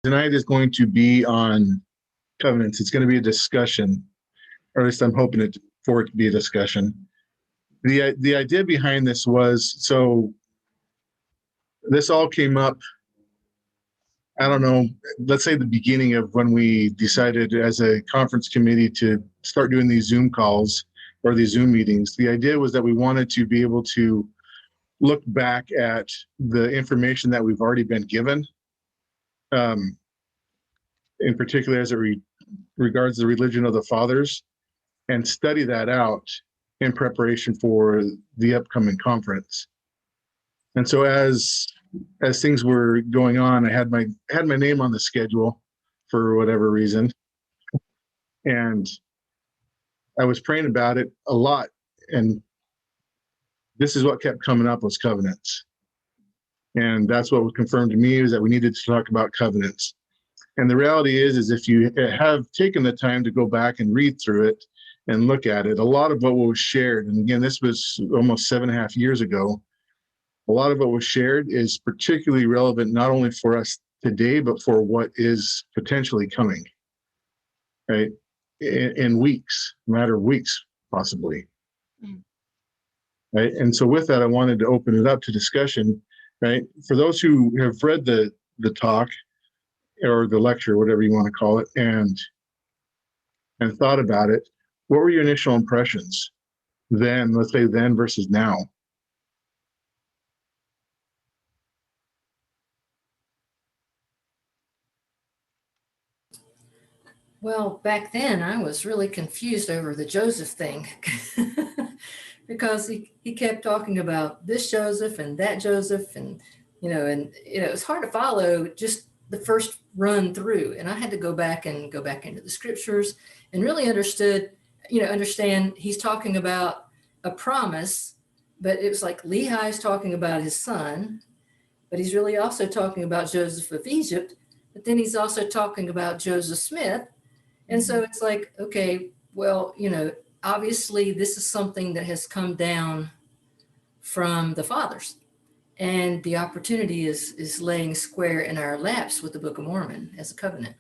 Tonight is going to be on covenants. It's going to be a discussion, or at least I'm hoping for it to be a discussion. The idea behind this was, so this all came up, I don't know, let's say the beginning of when we decided as a conference committee to start doing these Zoom calls or these Zoom meetings. The idea was that we wanted to be able to look back at the information that we've already been given, in particular as it regards the religion of the fathers, and study that out in preparation for the upcoming conference. And so as things were going on, I had my name on the schedule for whatever reason, and I was praying about it a lot, and this is what kept coming up was covenants. And that's what was confirmed to me, is that we needed to talk about covenants. And the reality is if you have taken the time to go back and read through it and look at it, a lot of what was shared, and again, this was almost 7.5 years ago, a lot of what was shared is particularly relevant not only for us today, but for what is potentially coming, right? In weeks, a matter of weeks, possibly. Right. And so with that, I wanted to open it up to discussion, right? For those who have read the talk or the lecture, whatever you want to call it, and thought about it, what were your initial impressions then, let's say then versus now? Well, back then I was really confused over the Joseph thing because he kept talking about this Joseph and that Joseph, and it's hard to follow just the first run through, and I had to go back into the scriptures and really understand he's talking about a promise, but it was like Lehi's talking about his son, but he's really also talking about Joseph of Egypt, but then he's also talking about Joseph Smith. And so it's like, okay, well, obviously this is something that has come down from the fathers, and the opportunity is laying square in our laps with the Book of Mormon as a covenant.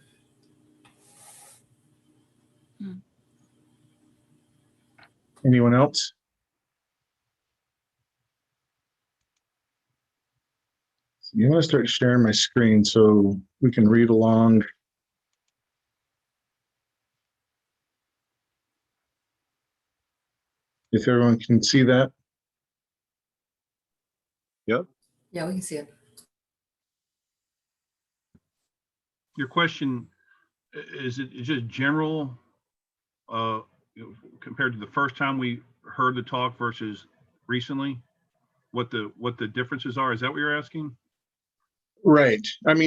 Anyone else? You want to start sharing my screen so we can read along. If everyone can see that. Yep. Yeah, we can see it. Your question, is it just general compared to the first time we heard the talk versus recently? What the differences are? Is that what you're asking? Right. I'm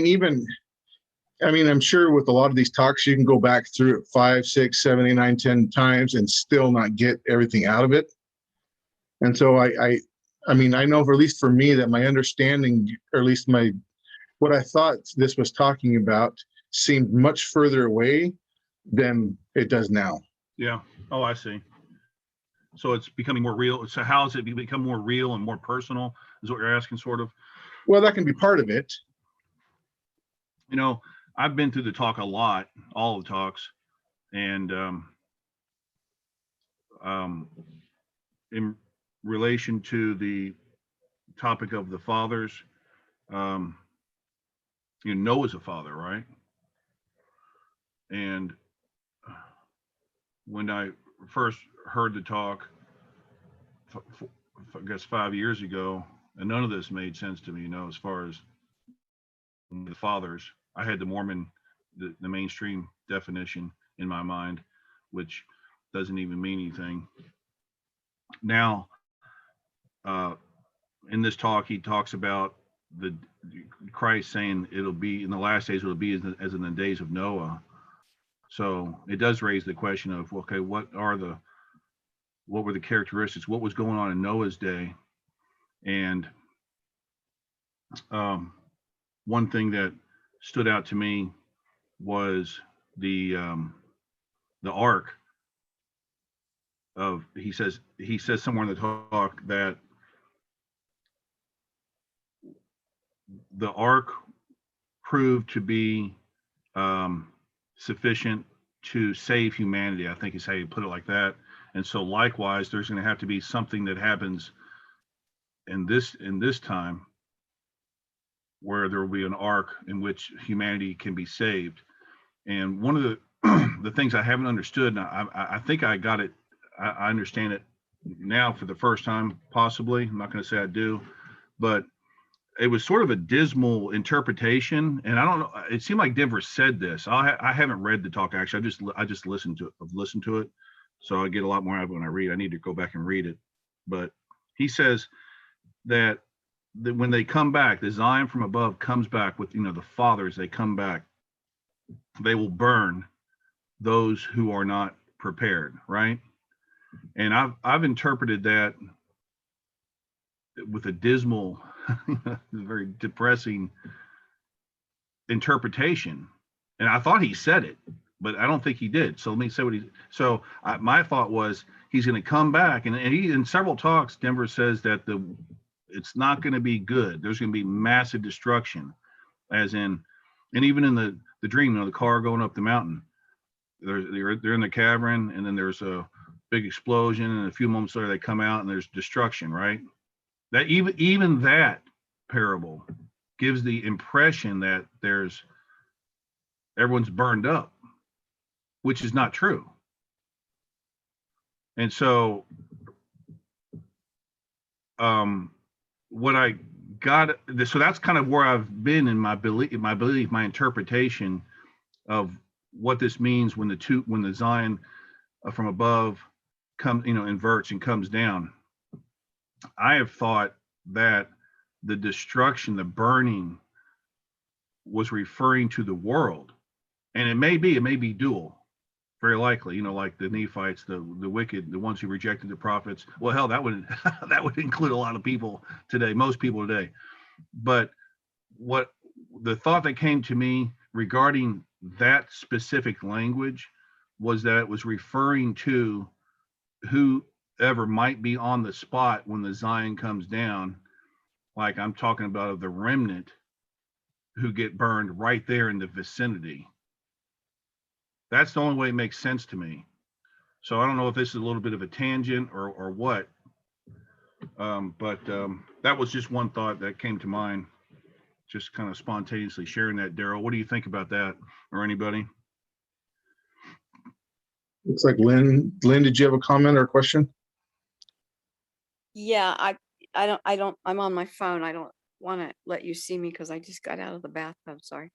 sure with a lot of these talks, you can go back through it 5, 6, 7, 8, 9, 10 times and still not get everything out of it. And so I know, for at least for me, that my understanding, or at least what I thought this was talking about, seemed much further away than it does now. Yeah. Oh, I see. So it's becoming more real. So how has it become more real and more personal, is what you're asking, sort of? Well, that can be part of it. I've been through the talk a lot, all the talks, and in relation to the topic of the fathers, Noah's a father, right? And when I first heard the talk, I guess 5 years ago, and none of this made sense to me, as far as the fathers. I had the Mormon, the mainstream definition in my mind, which doesn't even mean anything. Now, in this talk, he talks about the Christ saying it'll be in the last days, it'll be as in the days of Noah. So it does raise the question of, okay, what were the characteristics? What was going on in Noah's day? And one thing that stood out to me was the ark of, he says somewhere in the talk that the ark proved to be sufficient to save humanity. I think is how you put it, like that. And so likewise, there's going to have to be something that happens in this time where there will be an arc in which humanity can be saved. And one of the the things I haven't understood, and I think I got it, I understand it now for the first time, possibly. I'm not going to say I do, but it was sort of a dismal interpretation. And I don't know, it seemed like Denver said this. I haven't read the talk, actually. I just listened to it. I've listened to it. So I get a lot more out of it when I read. I need to go back and read it. But he says that when they come back, the Zion from above comes back with, the fathers, they come back, they will burn those who are not prepared, right? And I've interpreted that with a dismal, very depressing interpretation. And I thought he said it, but I don't think he did. So let me say what my thought was, he's going to come back, and he, in several talks, Denver says that it's not going to be good. There's going to be massive destruction, as in, and even in the dream, the car going up the mountain, they're in the cavern, and then there's a big explosion, and a few moments later they come out and there's destruction, right? That even that parable gives the impression that everyone's burned up, which is not true. And so what I got, so that's kind of where I've been in my belief, my interpretation of what this means when the Zion from above inverts and comes down. I have thought that the destruction, the burning, was referring to the world, and it may be dual, very likely. Like the Nephites, the wicked, the ones who rejected the prophets. Well, hell, that would that would include a lot of people today, most people today. But what the thought that came to me regarding that specific language was that it was referring to whoever might be on the spot when the Zion comes down. Like I'm talking about the remnant who get burned right there in the vicinity. That's the only way it makes sense to me. So I don't know if this is a little bit of a tangent or what, but that was just one thought that came to mind, just kind of spontaneously sharing that. Daryl, what do you think about that, or anybody? Looks like Lynn, did you have a comment or a question? Yeah, I'm on my phone. I don't want to let you see me because I just got out of the bathtub. Sorry.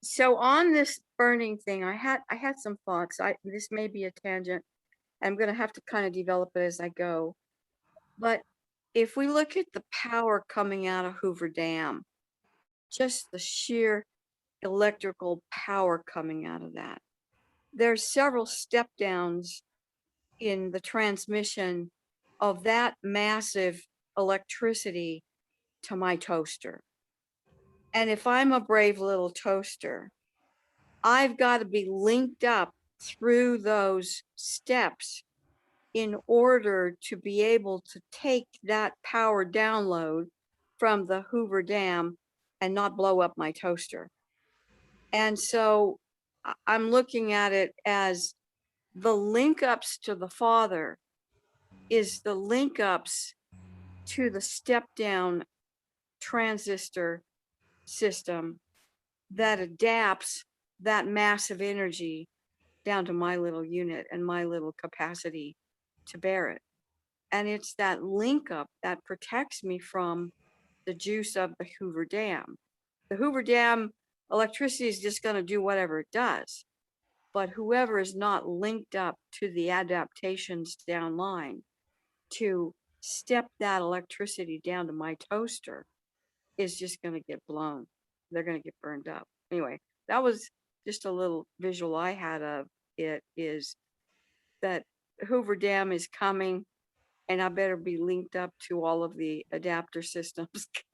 So on this burning thing, I had some thoughts. This may be a tangent. I'm going to have to kind of develop it as I go. But if we look at the power coming out of Hoover Dam, just the sheer electrical power coming out of that, there's several step downs in the transmission of that massive electricity to my toaster. And if I'm a brave little toaster, I've got to be linked up through those steps in order to be able to take that power download from the Hoover Dam and not blow up my toaster. And so I'm looking at it as the link ups to the Father is the link ups to the step down transistor system that adapts that massive energy down to my little unit and my little capacity to bear it. And it's that link up that protects me from the juice of the Hoover Dam. The Hoover Dam electricity is just going to do whatever it does. But whoever is not linked up to the adaptations downline to step that electricity down to my toaster is just going to get blown. They're going to get burned up. Anyway, that was just a little visual I had of it, is that Hoover Dam is coming, and I better be linked up to all of the adapter systems,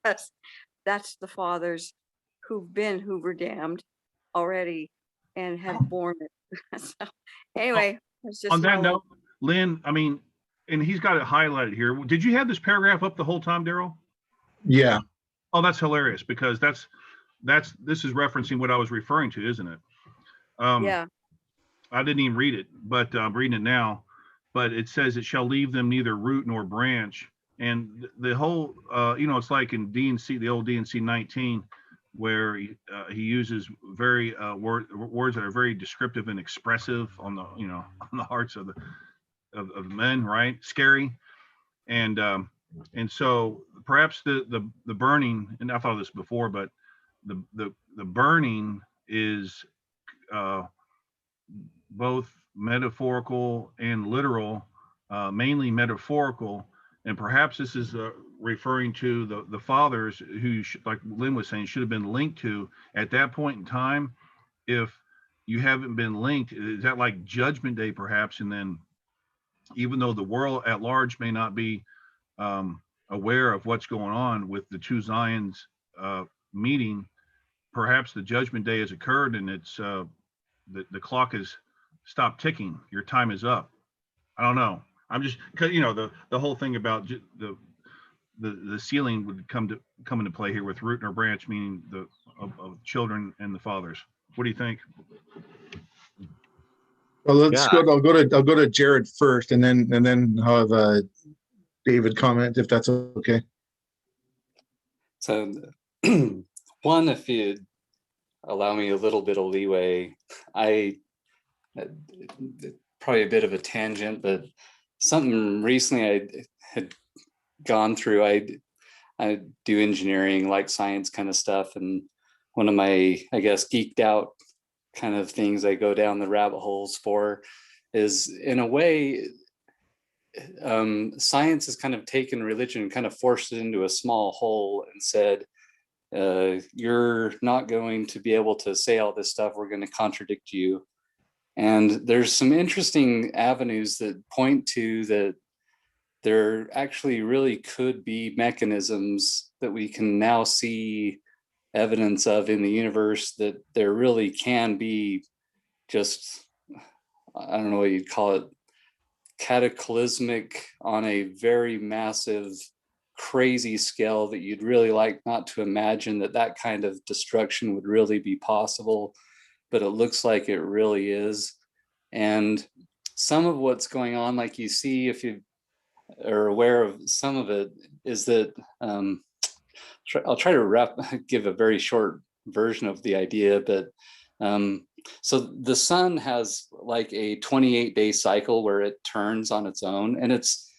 because that's the fathers who've been Hoover Dammed already and have borne it. So anyway, it's just On that note, Lynn, I mean, and he's got it highlighted here. Did you have this paragraph up the whole time, Daryl? Yeah. Oh, that's hilarious, because that's this is referencing what I was referring to, isn't it? Yeah. I didn't even read it, but I'm reading it now. But it says it shall leave them neither root nor branch. And the whole, it's like in D&C, the old D&C 19, where he uses very words that are very descriptive and expressive on the, on the hearts of of men, right? Scary. And so perhaps the burning, and I thought of this before, but the burning is both metaphorical and literal, mainly metaphorical, and perhaps this is referring to the fathers who, like Lynn was saying, should have been linked to at that point in time. If you haven't been linked, is that like Judgment Day, perhaps? And then, even though the world at large may not be aware of what's going on with the two Zions meeting, perhaps the Judgment Day has occurred, and it's the clock has stopped ticking. Your time is up. I don't know. I'm just, because the whole thing about the sealing would come into play here with root or branch, meaning of children and the fathers. What do you think? Well, Yeah. I'll go to Jared first, and then I'll have David comment, if that's okay. So, one, if you allow me a little bit of leeway, probably a bit of a tangent, but something recently I had gone through. I do engineering, like science kind of stuff, and one of my, I guess, geeked out kind of things I go down the rabbit holes for is, in a way, science has kind of taken religion and kind of forced it into a small hole and said, you're not going to be able to say all this stuff. We're going to contradict you. And there's some interesting avenues that point to that there actually really could be mechanisms that we can now see evidence of in the universe, that there really can be just, I don't know what you'd call it, cataclysmic on a very massive, crazy scale that you'd really like not to imagine that kind of destruction would really be possible, but it looks like it really is. And some of what's going on, like you see, if you are aware of some of it, is that I'll try to give a very short version of the idea, but so the sun has like a 28-day cycle where it turns on its own, and it's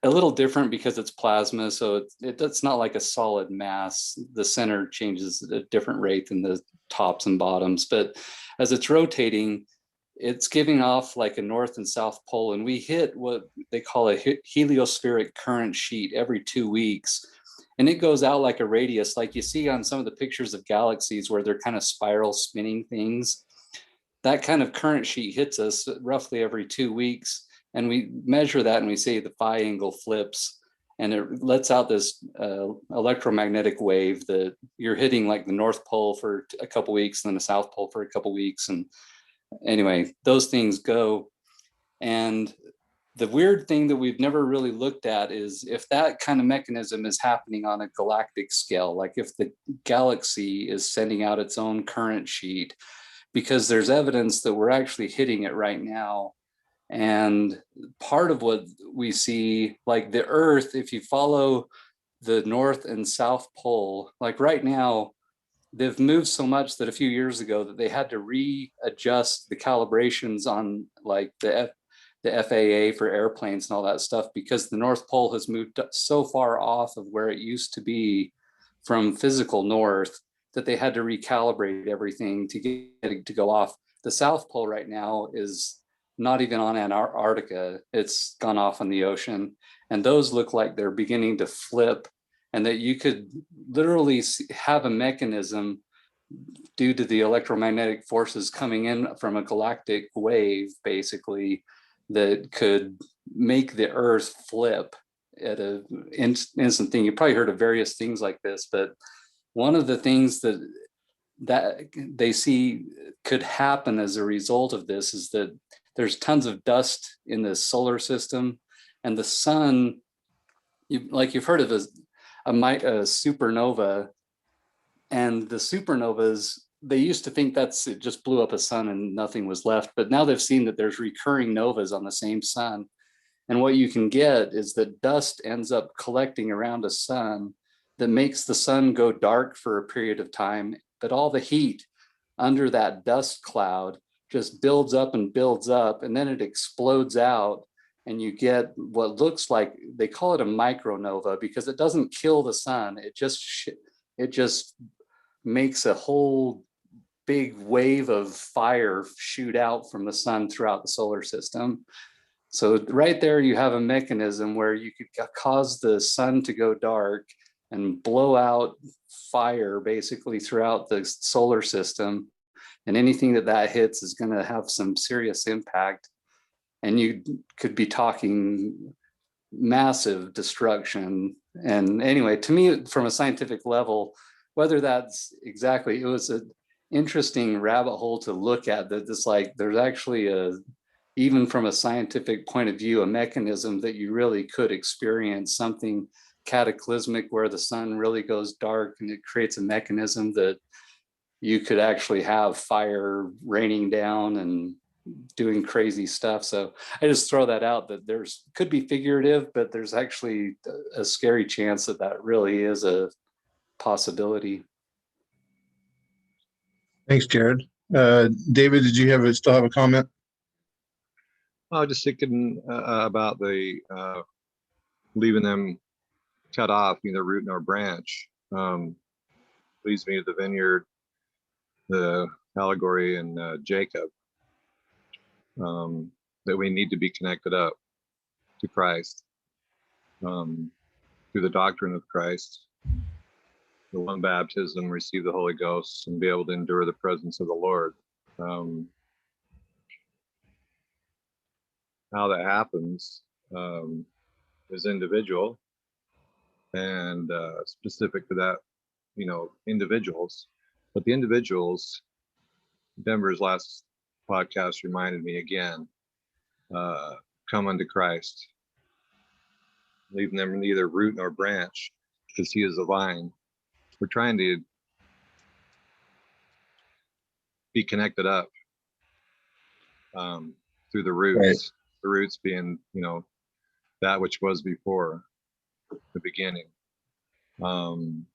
a little different because it's plasma, so it's not like a solid mass. The center changes at a different rate than the tops and bottoms, but as it's rotating, it's giving off like a north and south pole, and we hit what they call a heliospheric current sheet every 2 weeks. And it goes out like a radius, like you see on some of the pictures of galaxies where they're kind of spiral spinning things. That kind of current sheet hits us roughly every 2 weeks. And we measure that and we say the phi angle flips, and it lets out this electromagnetic wave that you're hitting like the North Pole for a couple weeks, and then the South Pole for a couple weeks. And anyway, those things go. And the weird thing that we've never really looked at is if that kind of mechanism is happening on a galactic scale, like if the galaxy is sending out its own current sheet, because there's evidence that we're actually hitting it right now. And part of what we see, like the Earth, if you follow the North and South Pole, like right now, they've moved so much that a few years ago that they had to readjust the calibrations on like the FAA for airplanes and all that stuff, because the North Pole has moved so far off of where it used to be from physical north that they had to recalibrate everything to get it to go off. The South Pole right now is not even on Antarctica. It's gone off in the ocean. And those look like they're beginning to flip, and that you could literally have a mechanism due to the electromagnetic forces coming in from a galactic wave, basically, that could make the Earth flip at an instant thing. You probably heard of various things like this, but one of the things that they see could happen as a result of this is that there's tons of dust in the solar system, and the sun, you've heard of a supernova. And the supernovas, they used to think it just blew up a sun and nothing was left. But now they've seen that there's recurring novas on the same sun. And what you can get is that dust ends up collecting around a sun that makes the sun go dark for a period of time. But all the heat under that dust cloud just builds up, and then it explodes out. And you get what looks like, they call it a micronova, because it doesn't kill the sun. It just makes a whole big wave of fire shoot out from the sun throughout the solar system. So right there, you have a mechanism where you could cause the sun to go dark and blow out fire basically throughout the solar system. And anything that hits is going to have some serious impact. And you could be talking massive destruction. And anyway, to me, from a scientific level, whether that's exactly, it was an interesting rabbit hole to look at, that it's like there's actually even from a scientific point of view, a mechanism that you really could experience something cataclysmic where the sun really goes dark, and it creates a mechanism that you could actually have fire raining down and doing crazy stuff. So I just throw that out, that could be figurative, but there's actually a scary chance that really is a possibility. Thanks, Jared. David, did you still have a comment? I was just thinking about the leaving them cut off, neither root nor branch. Leads me to the vineyard, the allegory, and Jacob. That we need to be connected up to Christ through the doctrine of Christ, the one baptism, receive the Holy Ghost, and be able to endure the presence of the Lord. How that happens is individual and specific to that, individuals. But the individuals, Denver's last podcast reminded me again, come unto Christ, leaving them neither root nor branch, because he is the vine. We're trying to be connected up through the roots. Right. The roots being, that which was before the beginning. And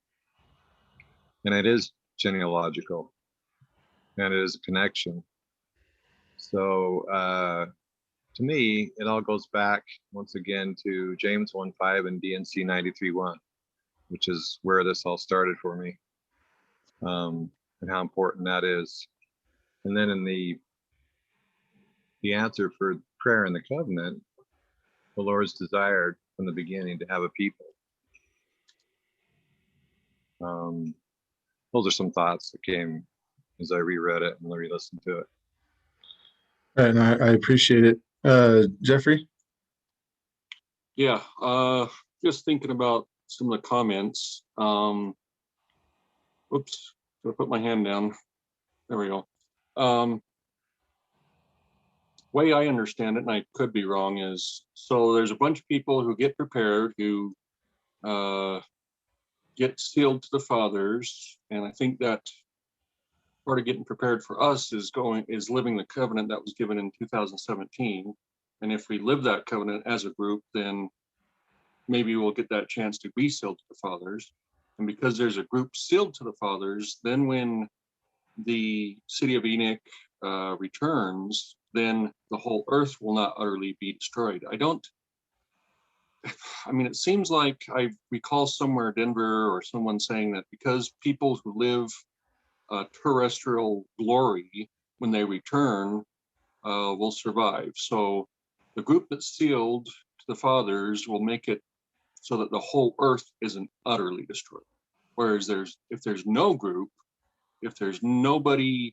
it is genealogical, and it is a connection. So to me, it all goes back once again to James 1:5 and DNC 93:1, which is where this all started for me, and how important that is. And then in the answer for prayer in the covenant, the Lord's desired from the beginning to have a people. Those are some thoughts that came as I reread it and re-listened to it. And I appreciate it. Jeffrey? Yeah, just thinking about some of the comments. Oops, gonna put my hand down. There we go. Way I understand it, and I could be wrong, is so there's a bunch of people who get prepared, who get sealed to the fathers, and I think that part of getting prepared for us is living the covenant that was given in 2017. And if we live that covenant as a group, then maybe we'll get that chance to be sealed to the fathers. And because there's a group sealed to the fathers, then when the city of Enoch returns, then the whole earth will not utterly be destroyed. It seems like I recall somewhere Denver or someone saying that because people who live terrestrial glory, when they return, will survive. So the group that's sealed to the fathers will make it so that the whole earth isn't utterly destroyed. Whereas if there's no group, if there's nobody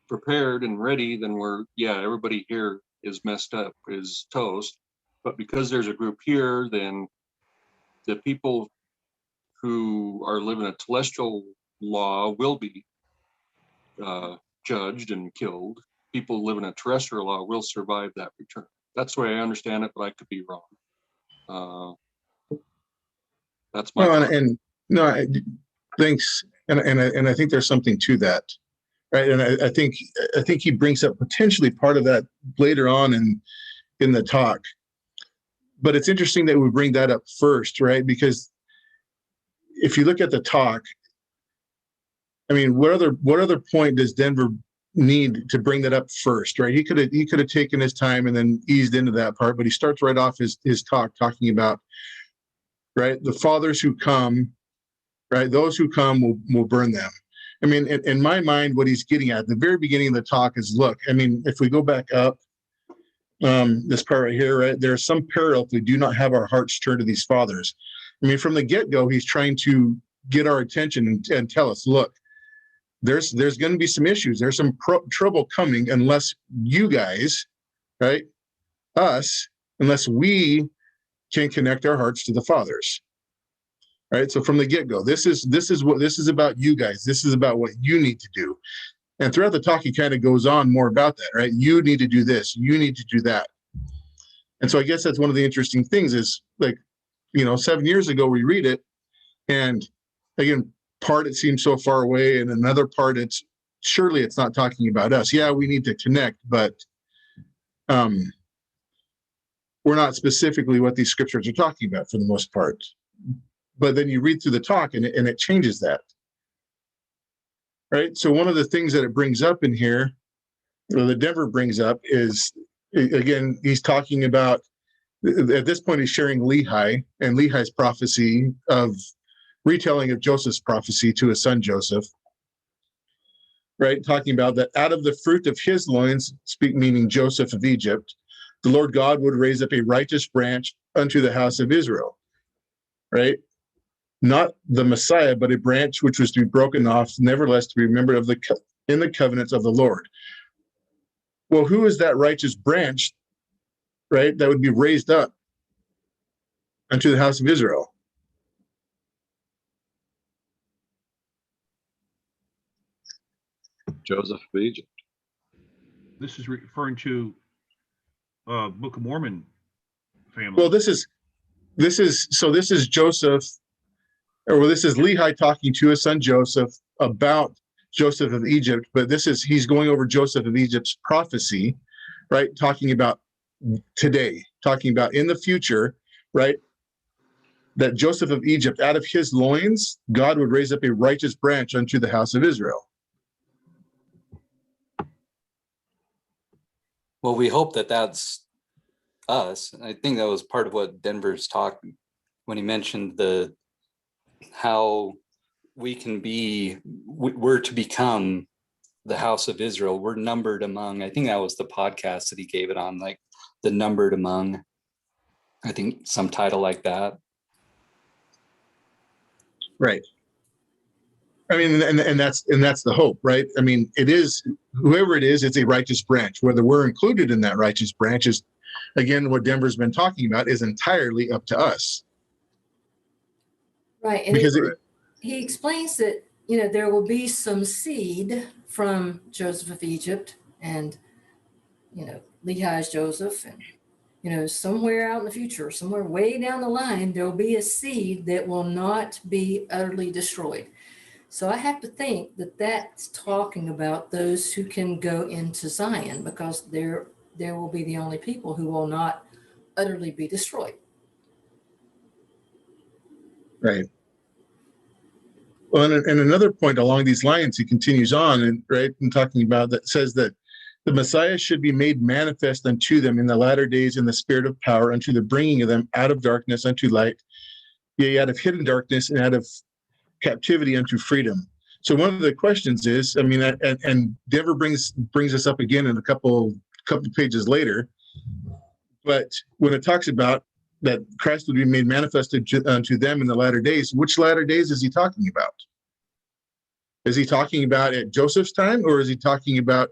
prepared and ready, then everybody here is messed up, is toast. But because there's a group here, then the people who are living a celestial law will be judged and killed. People living a terrestrial law will survive that return. That's the way I understand it, but I could be wrong. That's my thanks. and I think there's something to that, right? And I think he brings up potentially part of that later on in the talk. But it's interesting that we bring that up first, right? Because if you look at the talk, I mean, what other point does Denver need to bring that up first, right? He could have taken his time and then eased into that part, but he starts right off his talk talking about, right, the fathers who come, right, those who come will burn them. I mean, in my mind, what he's getting at the very beginning of the talk is, look, I mean, if we go back up, this part right here, right, there's some peril if we do not have our hearts turned to these fathers. I mean, from the get-go, he's trying to get our attention and tell us, look, there's going to be some issues. There's some trouble coming unless you guys, right, us, unless we can connect our hearts to the fathers. Right. So from the get-go, this is about you guys. This is about what you need to do. And throughout the talk, he kind of goes on more about that, right? You need to do this. You need to do that. And so I guess that's one of the interesting things is, like, 7 years ago, we read it, and again, part it seems so far away, and another part surely it's not talking about us. Yeah, we need to connect, but we're not specifically what these scriptures are talking about for the most part. But then you read through the talk, and it changes that. Right. So one of the things that it brings up in here, or that Denver brings up, is, again, he's talking about, at this point, he's sharing Lehi and Lehi's prophecy of retelling of Joseph's prophecy to his son Joseph. Right. Talking about that out of the fruit of his loins, meaning Joseph of Egypt, the Lord God would raise up a righteous branch unto the house of Israel. Right. Not the Messiah, but a branch which was to be broken off, nevertheless to be remembered in the covenants of the Lord. Well, who is that righteous branch, right, that would be raised up unto the house of Israel? Joseph of Egypt. This is referring to Book of Mormon family. Well, this is Joseph, or this is Lehi talking to his son Joseph about Joseph of Egypt, but he's going over Joseph of Egypt's prophecy, right? Talking about today, talking about in the future, right? That Joseph of Egypt, out of his loins, God would raise up a righteous branch unto the house of Israel. Well, we hope that that's us. I think that was part of what Denver's talk when he mentioned how we're to become the house of Israel. We're numbered among, I think that was the podcast that he gave it on, like the numbered among, I think some title like that. Right. I mean, and that's the hope, right? I mean, it is, whoever it is, it's a righteous branch. Whether we're included in that righteous branch is, again, what Denver's been talking about, is entirely up to us. Right. And Because he explains that, there will be some seed from Joseph of Egypt and, Lehi's Joseph, and, somewhere out in the future, somewhere way down the line, there'll be a seed that will not be utterly destroyed. So I have to think that that's talking about those who can go into Zion, because there will be the only people who will not utterly be destroyed. right. Well, and another point along these lines, he continues on, and talking about that, says that the Messiah should be made manifest unto them in the latter days in the spirit of power, unto the bringing of them out of darkness unto light, yea, out of hidden darkness and out of captivity unto freedom. So one of the questions is, I mean, and Denver brings us up again in a couple pages later, but when it talks about that Christ would be made manifested unto them in the latter days, which latter days is he talking about? Is he talking about at Joseph's time, or is he talking about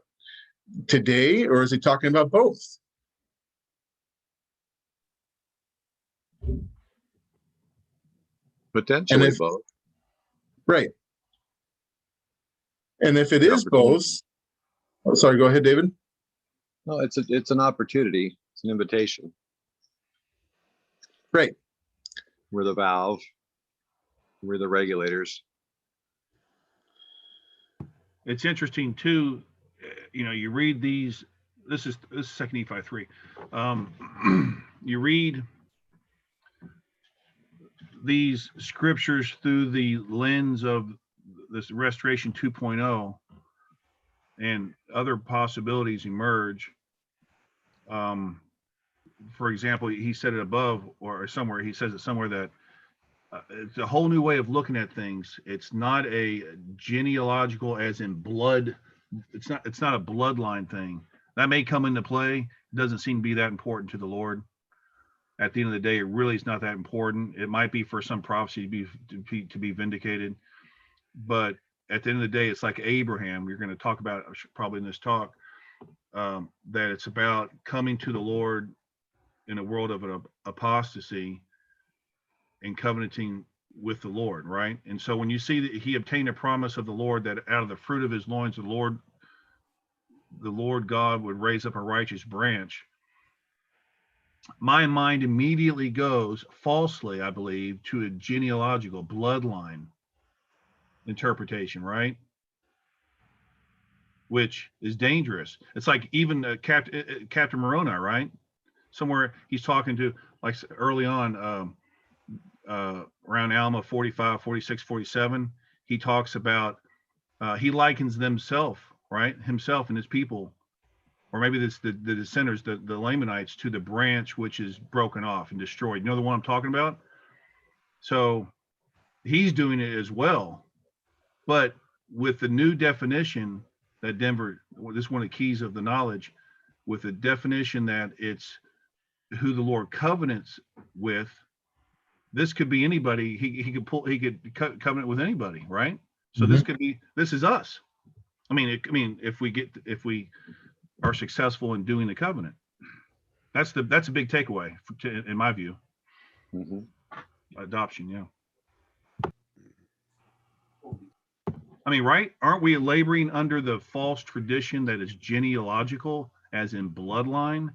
today, or is he talking about both? Potentially both. Right. And if it is both, oh, sorry, go ahead, David. No, it's an opportunity. It's an invitation. Right. We're the valve. We're the regulators. it's interesting too. You read these. This is 2 Nephi 3. You read these scriptures through the lens of this Restoration 2.0, and other possibilities emerge. For example, he said it above, or somewhere he says it somewhere, that it's a whole new way of looking at things. It's not a genealogical, as in blood. It's not a bloodline thing. That may come into play. It doesn't seem to be that important to the Lord. At the end of the day, it really is not that important. It might be for some prophecy to be vindicated, but at the end of the day, it's like Abraham. We're going to talk about probably in this talk, that it's about coming to the Lord in a world of an apostasy and covenanting with the Lord, right? And so when you see that he obtained a promise of the Lord, that out of the fruit of his loins, the Lord God would raise up a righteous branch, my mind immediately goes, falsely, I believe, to a genealogical bloodline interpretation, right? Which is dangerous. It's like even Captain Moroni, right? Somewhere he's talking to, like early on, around Alma 45, 46, 47, he talks about, he likens himself and his people, or maybe it's the dissenters, the Lamanites, to the branch which is broken off and destroyed. You know the one I'm talking about? So he's doing it as well, but with the new definition that Denver, this is one of the keys of the knowledge, with the definition that it's who the Lord covenants with. This could be anybody. He could covenant with anybody, right? So this is us. I mean, if we are successful in doing the covenant, that's a big takeaway in my view. Adoption, yeah. I mean, right? Aren't we laboring under the false tradition that is genealogical, as in bloodline?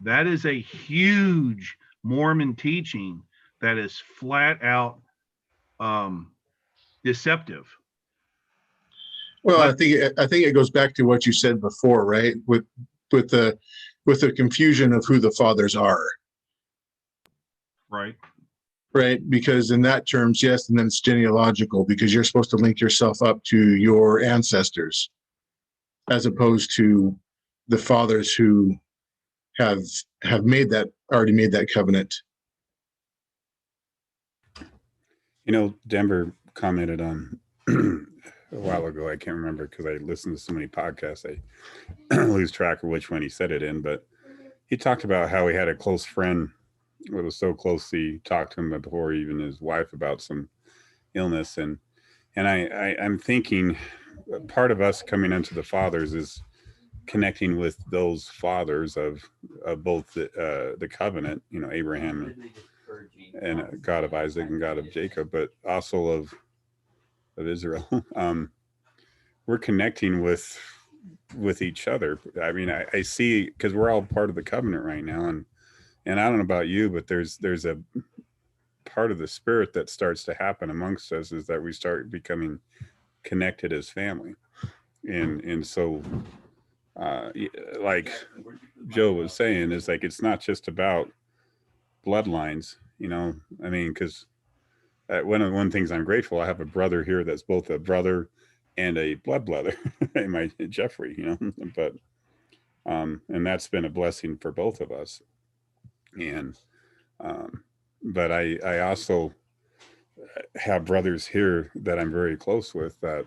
That is a huge Mormon teaching that is flat out deceptive. Well, I think it goes back to what you said before, right? With the confusion of who the fathers are. Right. Right. Because in that terms, yes, and then it's genealogical, because you're supposed to link yourself up to your ancestors, as opposed to the fathers who have already made that covenant. Denver commented on a while ago, I can't remember because I listened to so many podcasts, I lose track of which one he said it in, but he talked about how he had a close friend that was so close he talked to him before even his wife about some illness. And I'm thinking part of us coming into the fathers is connecting with those fathers of both the covenant, Abraham and God of Isaac and God of Jacob, but also of Israel. We're connecting with each other. I mean, I see, because we're all part of the covenant right now, and I don't know about you, but there's a part of the spirit that starts to happen amongst us, is that we start becoming connected as family, and so like Joe was saying, is like, it's not just about bloodlines, I mean, because one of the things I'm grateful, I have a brother here that's both a brother and a blood brother, my Jeffrey, but and that's been a blessing for both of us. And but I also have brothers here that I'm very close with, that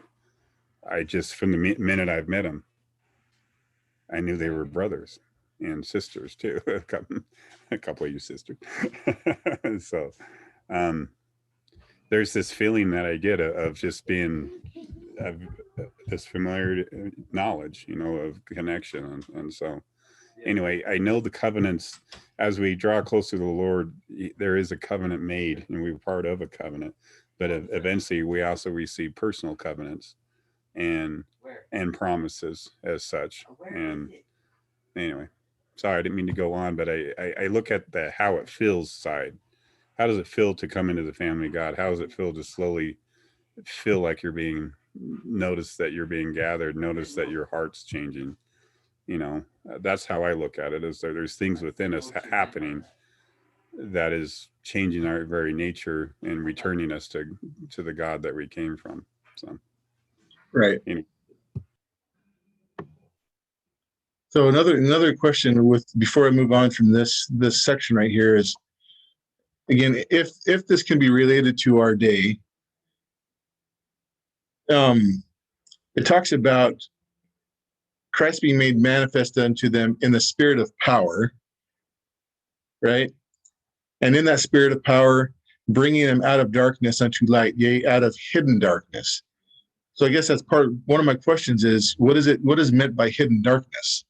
I just, from the minute I've met them, I knew they were brothers and sisters too. A couple of you sisters. So there's this feeling that I get of just being this familiar knowledge, of connection. And so anyway, I know the covenants, as we draw closer to the Lord, there is a covenant made, and we're part of a covenant, but eventually we also receive personal covenants and promises as such. And anyway, sorry, I didn't mean to go on, but I look at the how it feels side. How does it feel to come into the family of God? How does it feel to slowly feel like you're being notice that you're being gathered, notice that your heart's changing. That's how I look at it, is there's things within us happening that is changing our very nature and returning us to the God that we came from. So, Right. So another question before I move on from this section right here is, again, if this can be related to our day, it talks about Christ being made manifest unto them in the spirit of power, right? And in that spirit of power, bringing them out of darkness unto light, yea, out of hidden darkness. So I guess that's one of my questions is, what is meant by hidden darkness?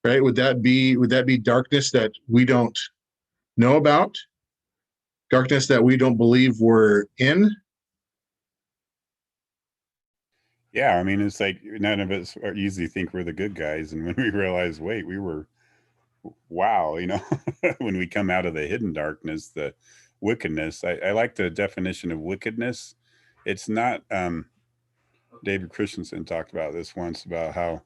Right? Would that be darkness that we don't know about? Darkness that we don't believe we're in? Yeah, I mean, it's like none of us usually think we're the good guys, and when we realize, wait, we were, wow, when we come out of the hidden darkness, the wickedness. I like the definition of wickedness. It's not. David Christensen talked about this once, about how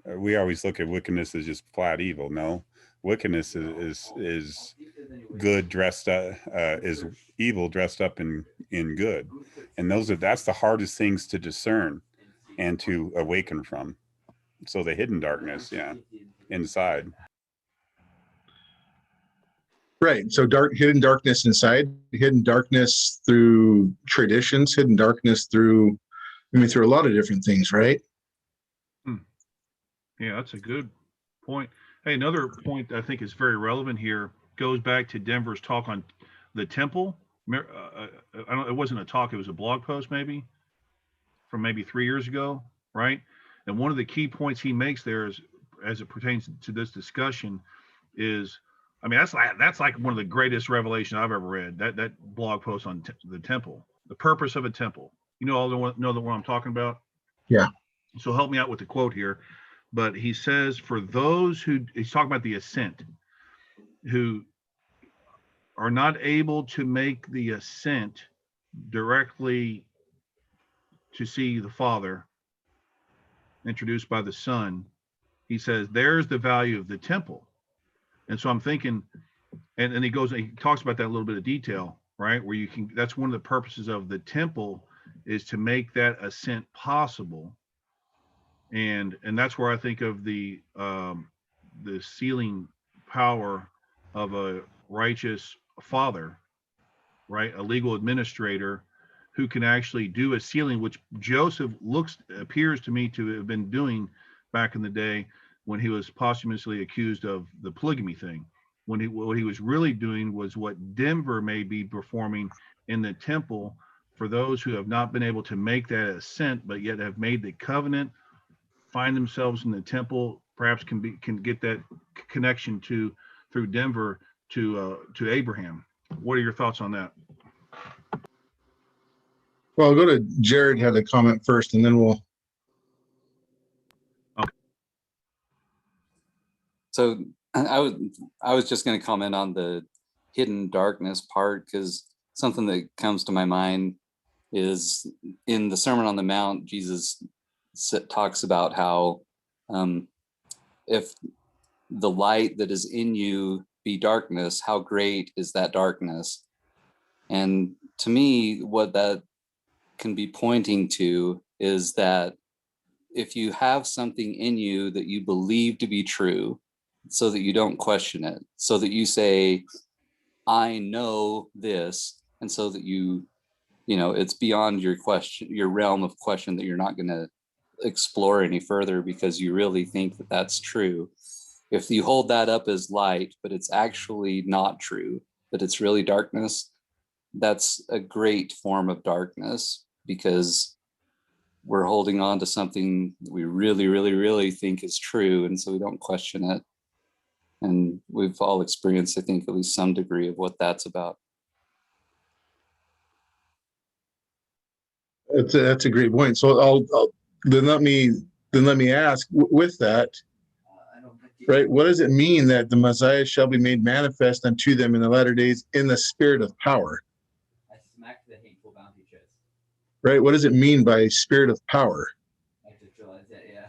we always look at wickedness as just flat evil. No, wickedness is good dressed up, is evil dressed up in good, and that's the hardest things to discern and to awaken from. So the hidden darkness, yeah, inside. Right. So hidden darkness inside, hidden darkness through traditions, hidden darkness through a lot of different things, right? Yeah, that's a good point. Hey, another point that I think is very relevant here goes back to Denver's talk on the temple. It wasn't a talk, it was a blog post maybe from maybe 3 years ago, right? And one of the key points he makes there is, as it pertains to this discussion, is, I mean, that's like one of the greatest revelation I've ever read. That blog post on the temple, the purpose of a temple. Know the one I'm talking about? Yeah. So help me out with the quote here. But he says, for those he's talking about the ascent, who are not able to make the ascent directly to see the Father introduced by the Son, he says, there's the value of the temple. And so I'm thinking, and he talks about that in a little bit of detail, right? Where that's one of the purposes of the temple, is to make that ascent possible. And that's where I think of the sealing power of a righteous father, right? A legal administrator who can actually do a sealing, which Joseph appears to me to have been doing back in the day when he was posthumously accused of the polygamy thing. What he was really doing was what Denver may be performing in the temple for those who have not been able to make that ascent, but yet have made the covenant, find themselves in the temple, perhaps can get that connection through Denver to Abraham. What are your thoughts on that? Well, I'll go to Jared, had a comment first, and then we'll. Okay. So I was just going to comment on the hidden darkness part, because something that comes to my mind is in the Sermon on the Mount, Jesus talks about how if the light that is in you be darkness, how great is that darkness? And to me, what that can be pointing to is that if you have something in you that you believe to be true, so that you don't question it, so that you say, I know this, and so that it's beyond your realm of question, that you're not going to explore any further because you really think that that's true. If you hold that up as light, but it's actually not true, that it's really darkness, that's a great form of darkness, because we're holding on to something that we really, really, really think is true, and so we don't question it. And we've all experienced, I think, at least some degree of what that's about. That's a great point. So then let me ask with that, right? What does it mean that the Messiah shall be made manifest unto them in the latter days in the spirit of power? I smacked the hateful bounty chest. right? What does it mean by spirit of power? I just realized that, yeah.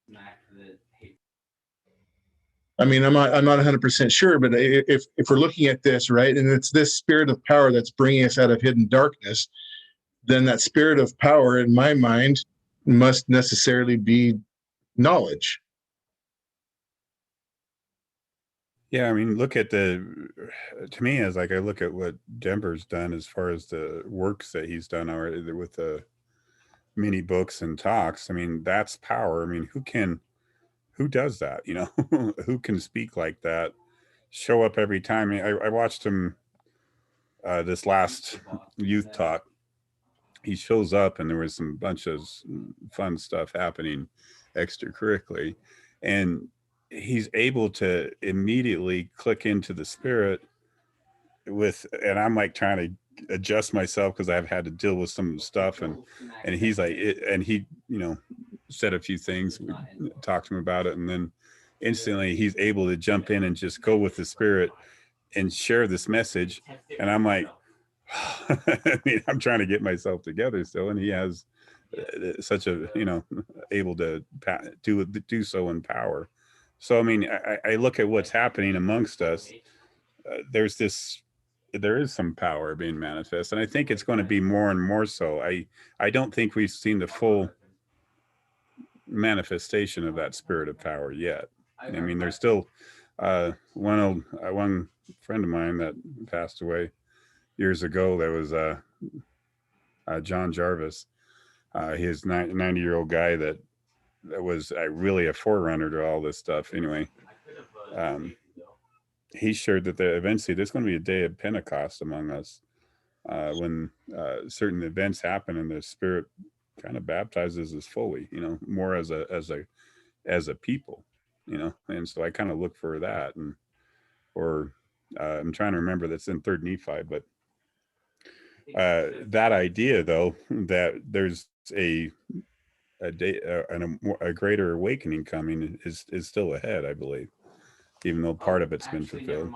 Smack the hate. I mean, I'm not 100% sure, but if we're looking at this, right, and it's this spirit of power that's bringing us out of hidden darkness, then that spirit of power, in my mind, must necessarily be knowledge. Yeah, I mean, to me, as like I look at what Denver's done as far as the works that he's done already with the mini books and talks. I mean, that's power. I mean, who does that? You know, who can speak like that, show up every time? I watched him this last youth talk. He shows up and there was some bunch of fun stuff happening extracurricularly, and he's able to immediately click into the spirit and I'm like trying to adjust myself because I've had to deal with some stuff, and he's like and he, you know, said a few things. We talked to him about it, and then instantly he's able to jump in and just go with the spirit and share this message. And I'm like, I mean, I'm trying to get myself together still, and he has such a, you know, able to do so in power. So I mean, I look at what's happening amongst us. There is some power being manifest, and I think it's going to be more and more so. I don't think we've seen the full manifestation of that spirit of power yet. I mean, there's still one friend of mine that passed away years ago. That was John Jarvis. His 90-year-old guy that was really a forerunner to all this stuff. Anyway, he shared that eventually there's going to be a day of Pentecost among us when certain events happen and the Spirit kind of baptizes us fully, you know, more as a people, you know. And so I kind of look for that, and I'm trying to remember, that's in 3rd Nephi, but that idea though that there's a day and a greater awakening coming is still ahead, I believe, even though part of it's been fulfilled.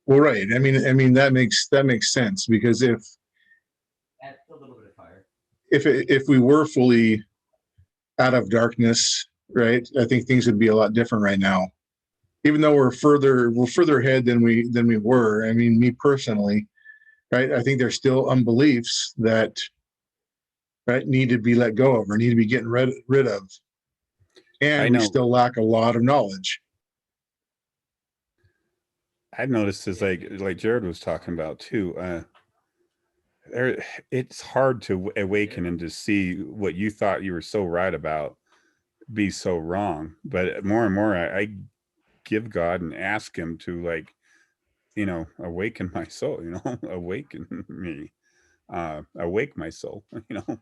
Well, right. I mean that makes sense, because if we were fully out of darkness, right, I think things would be a lot different right now. Even though we're further ahead than we were. I mean, me personally, right, I think there's still unbeliefs that, right, need to be let go of or need to be getting rid of. And we still lack a lot of knowledge. I've noticed is like Jared was talking about too. It's hard to awaken and to see what you thought you were so right about be so wrong. But more and more, I give God and ask Him to, like, you know, awaken my soul. You know, awaken me, awake my soul. You know.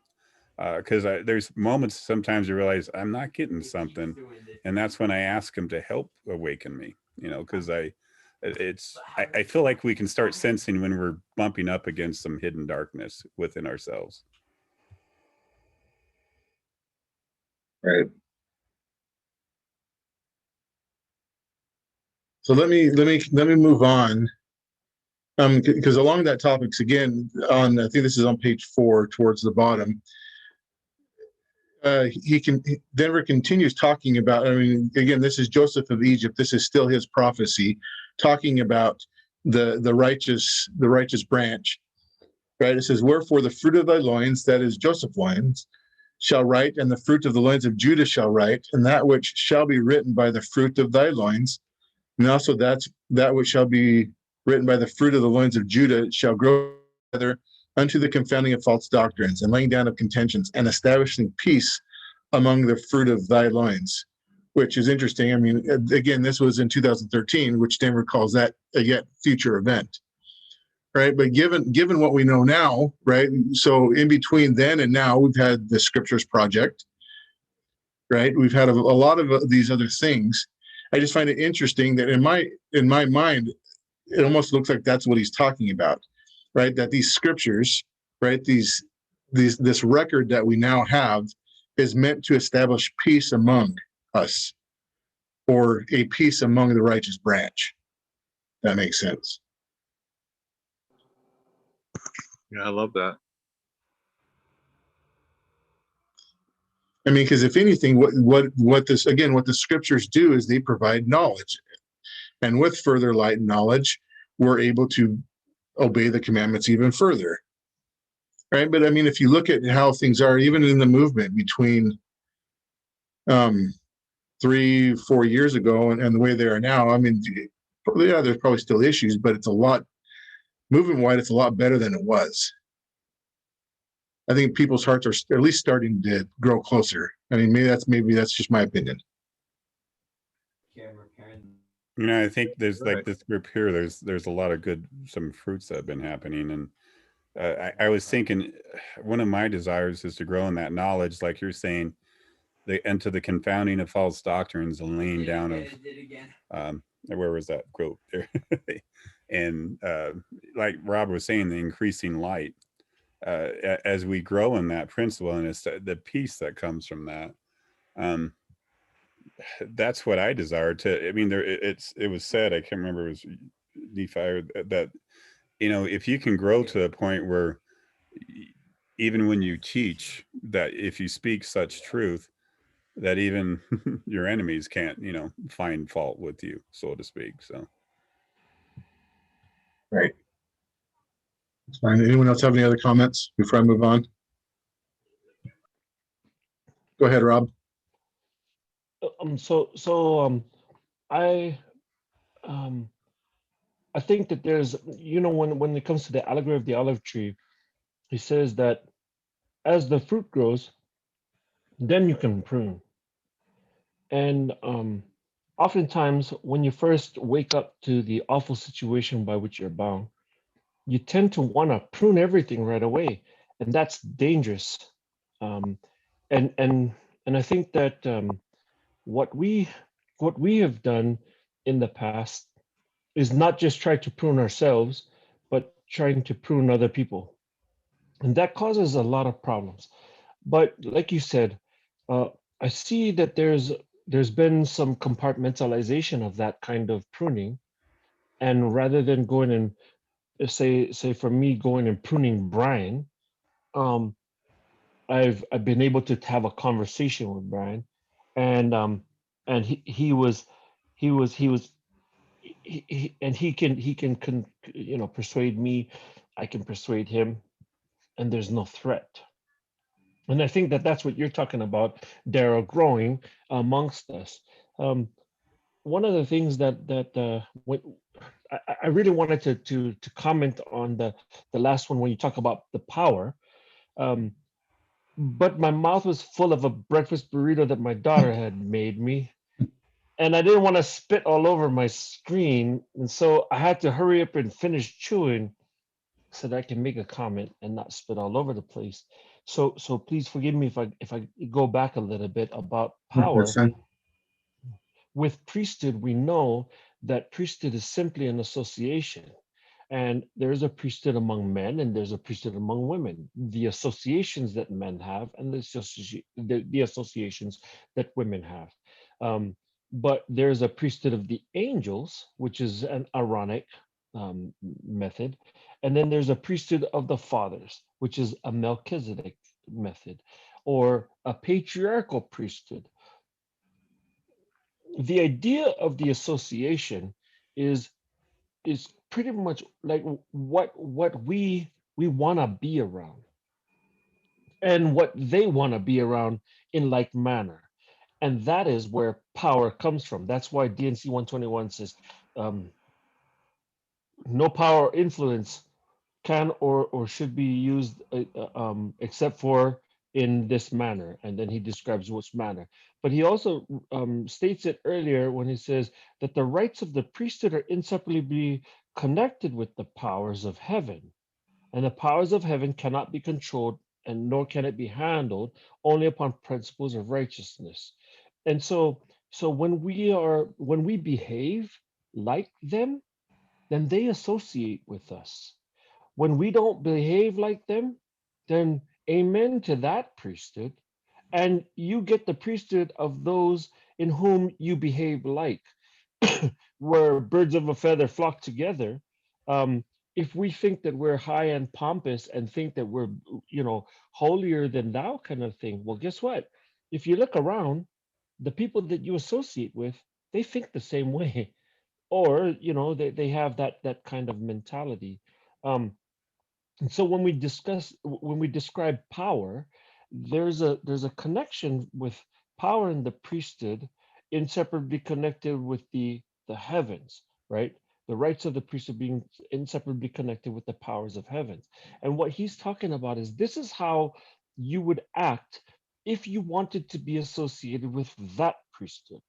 Because there's moments sometimes you realize I'm not getting something, and that's when I ask Him to help awaken me. You know, because I feel like we can start sensing when we're bumping up against some hidden darkness within ourselves. Right. So let me move on. Because along that topics again, I think this is on page 4 towards the bottom. Denver continues talking about, I mean, again, this is Joseph of Egypt. This is still his prophecy, talking about the righteous branch, right? It says, wherefore the fruit of thy loins, that is Joseph loins, shall write, and the fruit of the loins of Judah shall write, and that which shall be written by the fruit of thy loins, and also that which shall be written by the fruit of the loins of Judah shall grow together unto the confounding of false doctrines, and laying down of contentions, and establishing peace among the fruit of thy loins, which is interesting. I mean, again, this was in 2013, which Denver calls that a yet future event, right? But given what we know now, right? So in between then and now, we've had the Scriptures Project, right? We've had a lot of these other things. I just find it interesting that in my mind, it almost looks like that's what he's talking about. Right, that these scriptures, right, this record that we now have is meant to establish peace among us, or a piece among the righteous branch. That makes sense. Yeah, I love that. I mean, because if anything, what the scriptures do is they provide knowledge, and with further light and knowledge, we're able to obey the commandments even further, right? But I mean, if you look at how things are, even in the movement between 3-4 years ago and the way they are now, I mean, yeah, there's probably still issues, but it's a lot movement wide. It's a lot better than it was. I think people's hearts are at least starting to grow closer. I mean, maybe that's just my opinion. You know, I think there's Right. like this group here. There's a lot of some fruits that have been happening, and I was thinking, one of my desires is to grow in that knowledge, like you're saying, and to the confounding of false doctrines and laying down of where was that quote there? And like Rob was saying, the increasing light. As we grow in that principle, and it's the peace that comes from that. That's what I desire to. I mean, it was said, I can't remember, it was Nephi, that if you can grow to a point where even when you teach, that if you speak such truth, that even your enemies can't find fault with you, so to speak. So Right. That's fine. Anyone else have any other comments before I move on? Go ahead, Rob. I think that there's, when it comes to the allegory of the olive tree, he says that as the fruit grows, then you can prune. And oftentimes, when you first wake up to the awful situation by which you're bound, you tend to want to prune everything right away, and that's dangerous. And I think that what we have done in the past is not just try to prune ourselves, but trying to prune other people, and that causes a lot of problems. But like you said, I see that there's been some compartmentalization of that kind of pruning, and rather than going and say for me going and pruning Brian, I've been able to have a conversation with Brian, and he was and he can persuade me, I can persuade him, and there's no threat. And I think that that's what you're talking about, Daryl, growing amongst us. One of the things that I really wanted to comment on the last one when you talk about the power, but my mouth was full of a breakfast burrito that my daughter had made me, and I didn't want to spit all over my screen, and so I had to hurry up and finish chewing so that I can make a comment and not spit all over the place. So please forgive me if I go back a little bit about power. With priesthood, we know that priesthood is simply an association. And there's a priesthood among men and there's a priesthood among women. The associations that men have and the associations that women have. But there's a priesthood of the angels, which is an Aaronic method. And then there's a priesthood of the fathers, which is a Melchizedek method, or a patriarchal priesthood. The idea of the association is pretty much like what we want to be around and what they want to be around in like manner, and that is where power comes from. That's why DNC 121 says no power or influence can or should be used except for in this manner, and then he describes which manner. But he also states it earlier when he says that the rights of the priesthood are inseparably connected with the powers of heaven, and the powers of heaven cannot be controlled, and nor can it be handled only upon principles of righteousness. And so when we behave like them, then they associate with us. When we don't behave like them, then amen to that priesthood. And you get the priesthood of those in whom you behave like. Where birds of a feather flock together, um, if we think that we're high and pompous and think that we're, holier than thou kind of thing, well, guess what? If you look around, the people that you associate with, they think the same way, or they have that kind of mentality. And so when we describe power, there's a connection with power in the priesthood, inseparably connected with the heavens, right? The rights of the priesthood being inseparably connected with the powers of heavens. And what he's talking about is this is how you would act if you wanted to be associated with that priesthood.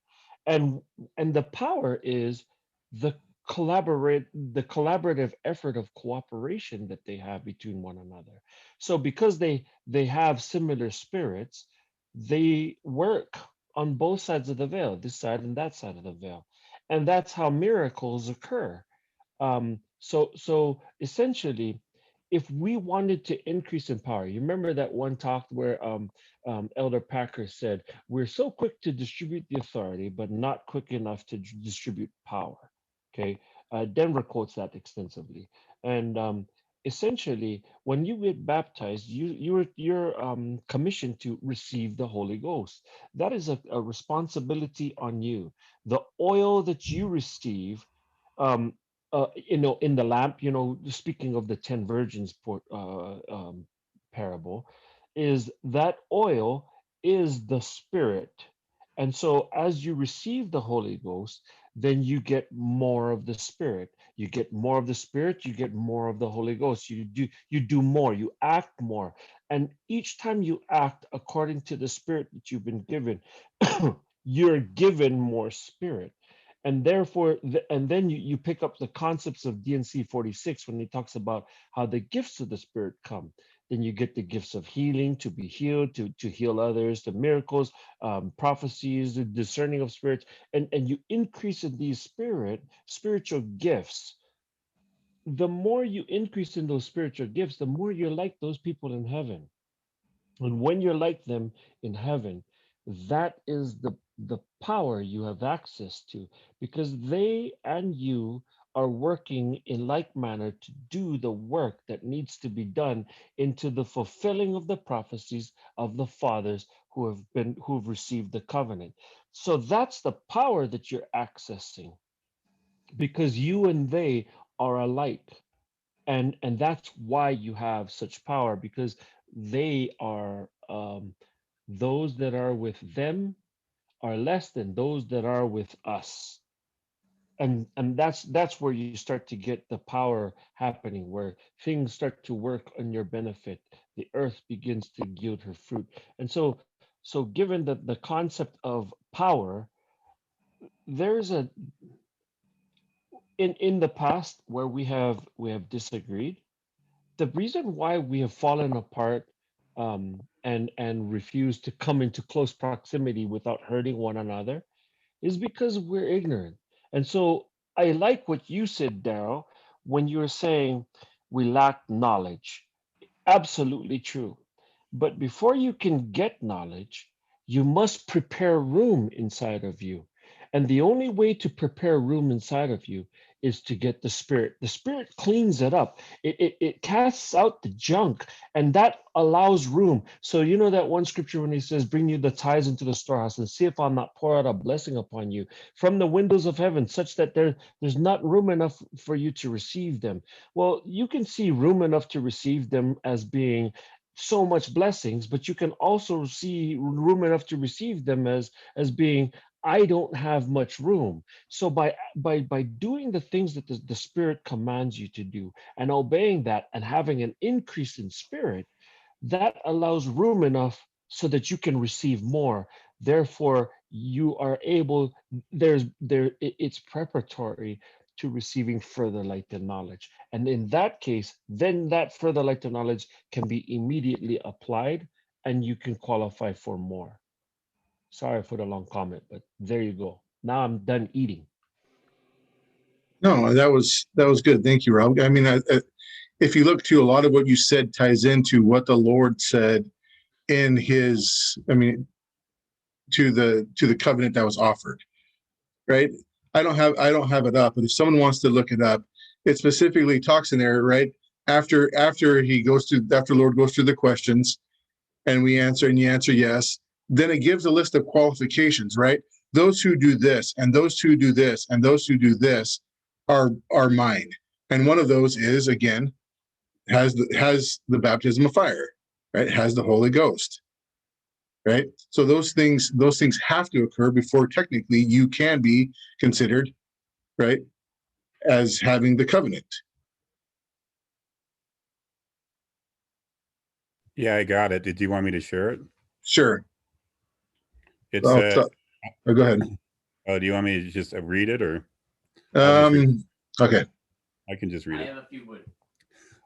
And the power is the the collaborative effort of cooperation that they have between one another. So because they have similar spirits, they work on both sides of the veil, this side and that side of the veil. And that's how miracles occur. So essentially, if we wanted to increase in power, you remember that one talk where Elder Packer said, we're so quick to distribute the authority, but not quick enough to distribute power. Okay, Denver quotes that extensively, and essentially, when you get baptized, you're commissioned to receive the Holy Ghost. That is a responsibility on you. The oil that you receive, um, in the lamp, speaking of the 10 virgins parable, is that oil is the Spirit. And so as you receive the Holy Ghost, then you get more of the Spirit. You get more of the Spirit, you get more of the Holy Ghost. You do more, you act more. And each time you act according to the Spirit that you've been given, you're given more Spirit. And therefore, and then you pick up the concepts of DNC 46 when he talks about how the gifts of the Spirit come. Then you get the gifts of healing, to be healed, to heal others, the miracles, prophecies, the discerning of spirits, and you increase in these spiritual gifts. The more you increase in those spiritual gifts, the more you're like those people in heaven. And when you're like them in heaven, that is the power you have access to, because they and you are working in like manner to do the work that needs to be done into the fulfilling of the prophecies of the fathers who've received the covenant. So that's the power that you're accessing, because you and they are alike. And that's why you have such power, because they are those that are with them are less than those that are with us. And that's where you start to get the power happening, where things start to work on your benefit. The earth begins to yield her fruit. And so given the concept of power, there's a in the past where we have disagreed. The reason why we have fallen apart, and refused to come into close proximity without hurting one another, is because we're ignorant. And so I like what you said, Daryl, when you were saying we lack knowledge. Absolutely true. But before you can get knowledge, you must prepare room inside of you. And the only way to prepare room inside of you is to get the Spirit. The Spirit cleans it up. It casts out the junk, and that allows room. So you know that one scripture when he says, bring you the tithes into the storehouse and see if I'll not pour out a blessing upon you from the windows of heaven, such that there's not room enough for you to receive them. Well, you can see room enough to receive them as being so much blessings, but you can also see room enough to receive them as being, I don't have much room. So by doing the things that the Spirit commands you to do and obeying that and having an increase in spirit, that allows room enough so that you can receive more. Therefore, you are able, it's preparatory to receiving further light and knowledge. And in that case, then that further light and knowledge can be immediately applied and you can qualify for more. Sorry for the long comment, but there you go. Now I'm done eating. No, that was good. Thank you, Rob. I mean, if you look to a lot of what you said ties into what the Lord said in his, I mean, the covenant that was offered, right? I don't have it up, but if someone wants to look it up, it specifically talks in there, right? After the Lord goes through the questions, and we answer, and you answer yes, then it gives a list of qualifications, right? Those who do this, and those who do this, and those who do this are mine. And one of those is, again, has the baptism of fire, right? Has the Holy Ghost, right? So those things have to occur before technically you can be considered, right, as having the covenant. Yeah, I got it. Did you want me to share it? Sure. It's Oh, go ahead. oh, do you want me to just read it, or Okay. I can just read I it? have a few wood.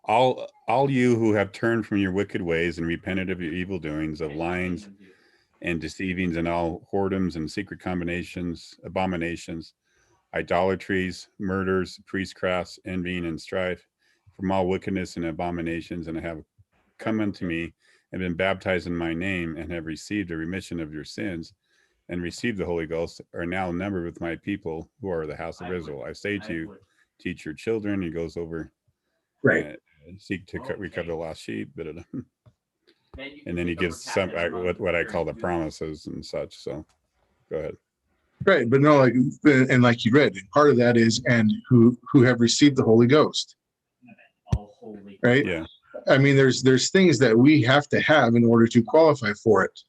All you who have turned from your wicked ways and repented of your evil doings, of lyings and deceivings, and all whoredoms and secret combinations, abominations, idolatries, murders, priestcrafts, envying, and strife, from all wickedness and abominations, and have come unto me and been baptized in my name, and have received a remission of your sins, and received the Holy Ghost, are now numbered with my people who are the house of Israel. I say to you, teach your children. He goes over, Right. seek to recover the lost sheep. And then he gives some what I call the promises and such. So go ahead. Right, but no, like, and like you read, part of that is, and who have received the Holy Ghost, All holy. right? Yeah. I mean, there's things that we have to have in order to qualify for it.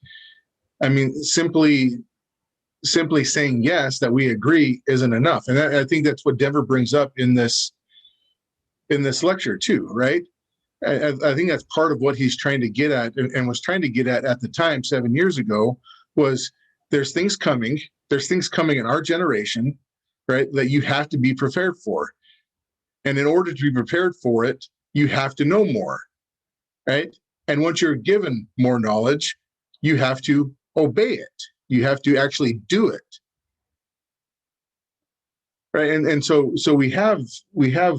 I mean, simply saying yes, that we agree, isn't enough, and I think that's what Denver brings up in this lecture too, right? I think that's part of what he's trying to get at, and was trying to get at the time 7 years ago, was there's things coming in our generation, right, that you have to be prepared for. And in order to be prepared for it, you have to know more, right? And once you're given more knowledge, you have to obey it. You have to actually do it. Right. And so we have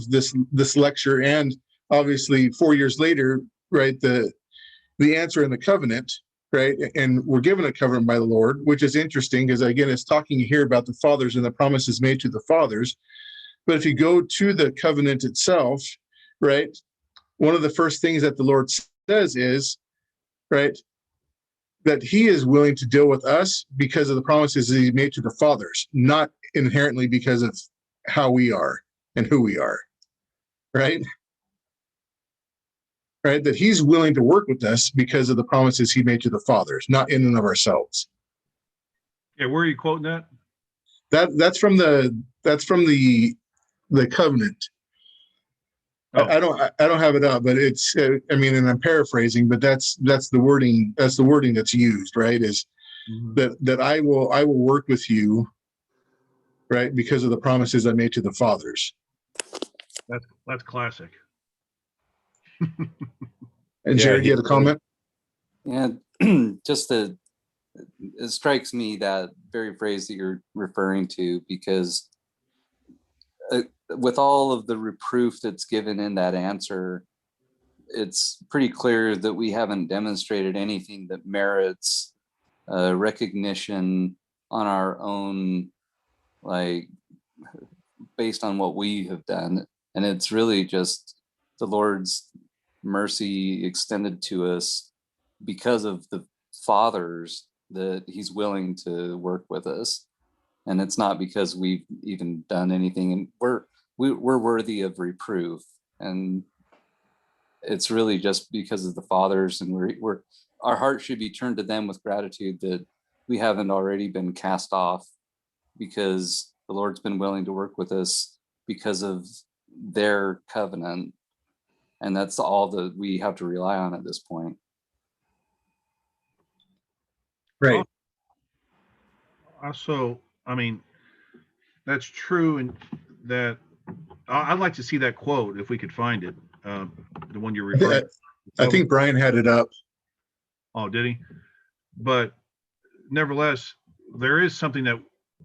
this lecture, and obviously 4 years later, right, the answer in the covenant, right? And we're given a covenant by the Lord, which is interesting because, again, it's talking here about the fathers and the promises made to the fathers. But if you go to the covenant itself, right, one of the first things that the Lord says is, right, that he is willing to deal with us because of the promises that he made to the fathers, not inherently because of how we are and who we are, right? Right, that he's willing to work with us because of the promises he made to the fathers, not in and of ourselves. Yeah, where are you quoting that? That's from the covenant. Oh. I don't have it up, but it's I mean, and I'm paraphrasing, but that's the wording that's used, right? Is that I will work with you, right, because of the promises I made to the fathers. That's classic. And Jared, you had a comment? Yeah, just it strikes me that very phrase that you're referring to, because with all of the reproof that's given in that answer, it's pretty clear that we haven't demonstrated anything that merits recognition on our own, like based on what we have done. And it's really just the Lord's mercy extended to us because of the fathers, that he's willing to work with us. And it's not because we've even done anything, and we're worthy of reproof. And it's really just because of the fathers, and we're our heart should be turned to them with gratitude that we haven't already been cast off, because the Lord's been willing to work with us because of their covenant. And that's all that we have to rely on at this point. Right. Also, I mean, that's true, and that I'd like to see that quote if we could find it. The one you're referring to. I think Brian had it up. Oh, did he? But nevertheless, there is something that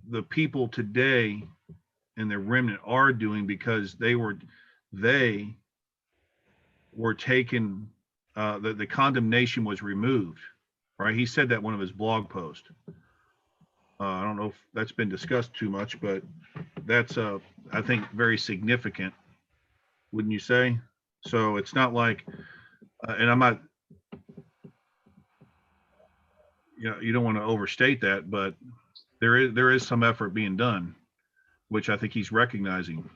the people today and the remnant are doing, because they were taken, the condemnation was removed, right? He said that in one of his blog posts. I don't know if that's been discussed too much, but that's, I think, very significant, wouldn't you say? So it's not like, and I'm not, you don't want to overstate that, but there is some effort being done, which I think he's recognizing.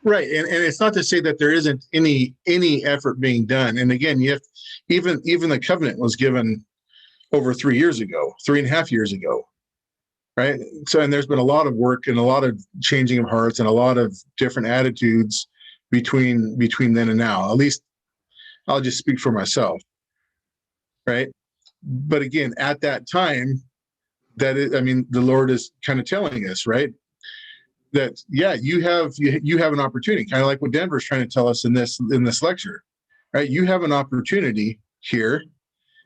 Right. And it's not to say that there isn't any effort being done. And again, you have, even the covenant was given over 3 years ago, 3.5 years ago. Right. So, and there's been a lot of work and a lot of changing of hearts and a lot of different attitudes between then and now. At least I'll just speak for myself. Right. But again, at that time, the Lord is kind of telling us, right, that, yeah, you have an opportunity, kind of like what Denver's trying to tell us in this lecture, right? You have an opportunity here.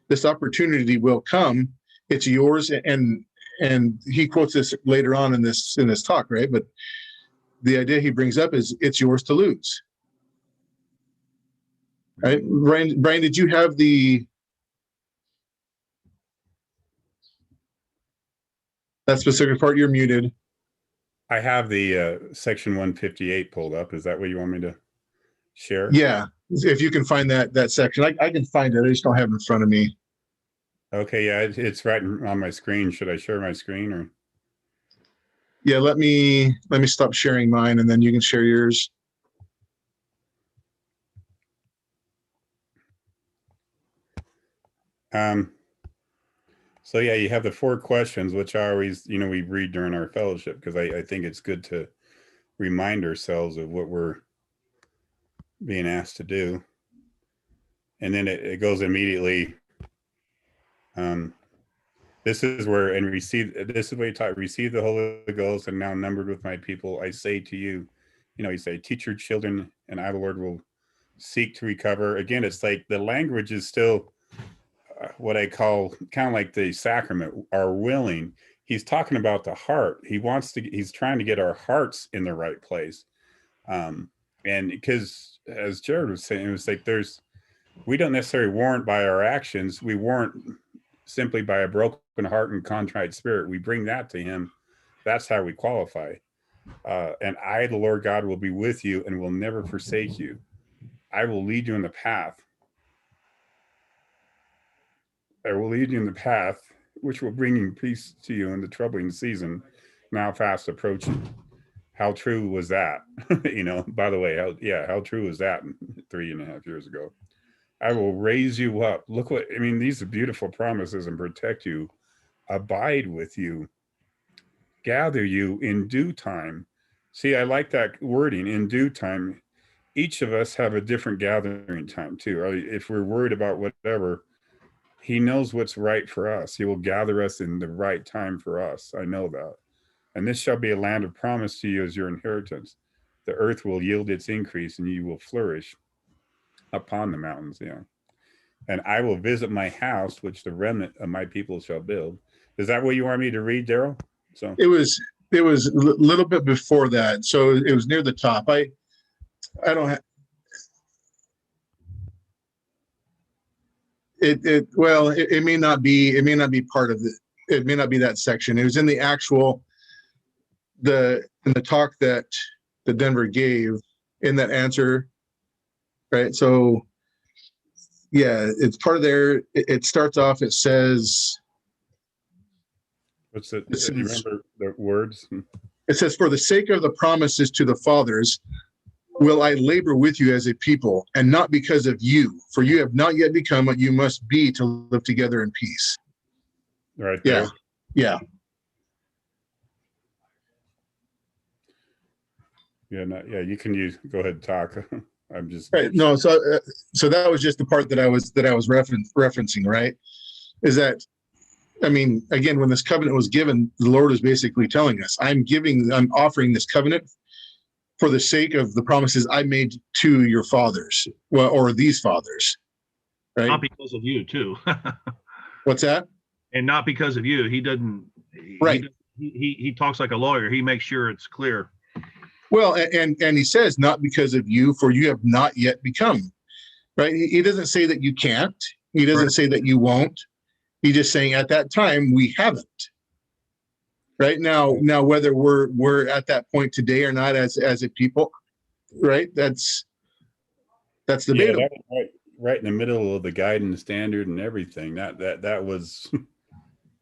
This opportunity will come. It's yours. And he quotes this later on in this talk, right? But the idea he brings up is it's yours to lose. Right? Brian, did you have that specific part? You're muted. I have the section 158 pulled up. Is that what you want me to share? Yeah, if you can find that section. I can find it. I just don't have it in front of me. Okay, yeah, it's right on my screen. Should I share my screen or? Yeah, let me stop sharing mine and then you can share yours. So yeah, you have the 4 questions, which I always, we read during our fellowship, because I think it's good to remind ourselves of what we're being asked to do. And then it goes immediately. This is where, and this is what you taught, receive the Holy Ghost and now numbered with my people, I say to you, you say, teach your children and I, the Lord, will seek to recover. Again, it's like the language is still what I call kind of like the sacrament, are willing. He's talking about the heart. He's trying to get our hearts in the right place. And because as Jared was saying, it was like we don't necessarily warrant by our actions. We warrant simply by a broken heart and contrite spirit. We bring that to him. That's how we qualify. And I, the Lord God, will be with you and will never forsake you. I will lead you in the path. I will lead you in the path which will bring peace to you in the troubling season now fast approaching. How true was that? By the way, how true was that 3.5 years ago? I will raise you up. Look these are beautiful promises, and protect you, abide with you, gather you in due time. See, I like that wording, in due time. Each of us have a different gathering time too. If we're worried about whatever, he knows what's right for us. He will gather us in the right time for us. I know that. And this shall be a land of promise to you as your inheritance. The earth will yield its increase and you will flourish upon the mountains. And I will visit my house, which the remnant of my people shall build. Is that what you want me to read, Daryl? So it was a little bit before that. So it was near the top. I don't have it. Well, it may not be part of it may not be that section. It was in the actual, in the talk that Denver gave in that answer. Right. So yeah, it's part of there. It starts off, it says, what's it? Do you remember the words? It says, for the sake of the promises to the fathers, will I labor with you as a people, and not because of you, for you have not yet become what you must be to live together in peace. Right there. Yeah. Yeah, you can go ahead and talk. I'm just right. No, so that was just the part that I was referencing, right? Is that, again, when this covenant was given, the Lord is basically telling us, I'm offering this covenant for the sake of the promises I made to your fathers, or these fathers, right? Not because of you, too. What's that? And not because of you. He doesn't. Right. He talks like a lawyer. He makes sure it's clear. Well, and he says, not because of you, for you have not yet become, right? He doesn't say that you can't. He doesn't say that you won't. He's just saying at that time, we haven't. right? Now whether we're at that point today or not as a people, right? That's Yeah, debatable. that was right in the middle of the guidance standard and everything. That was,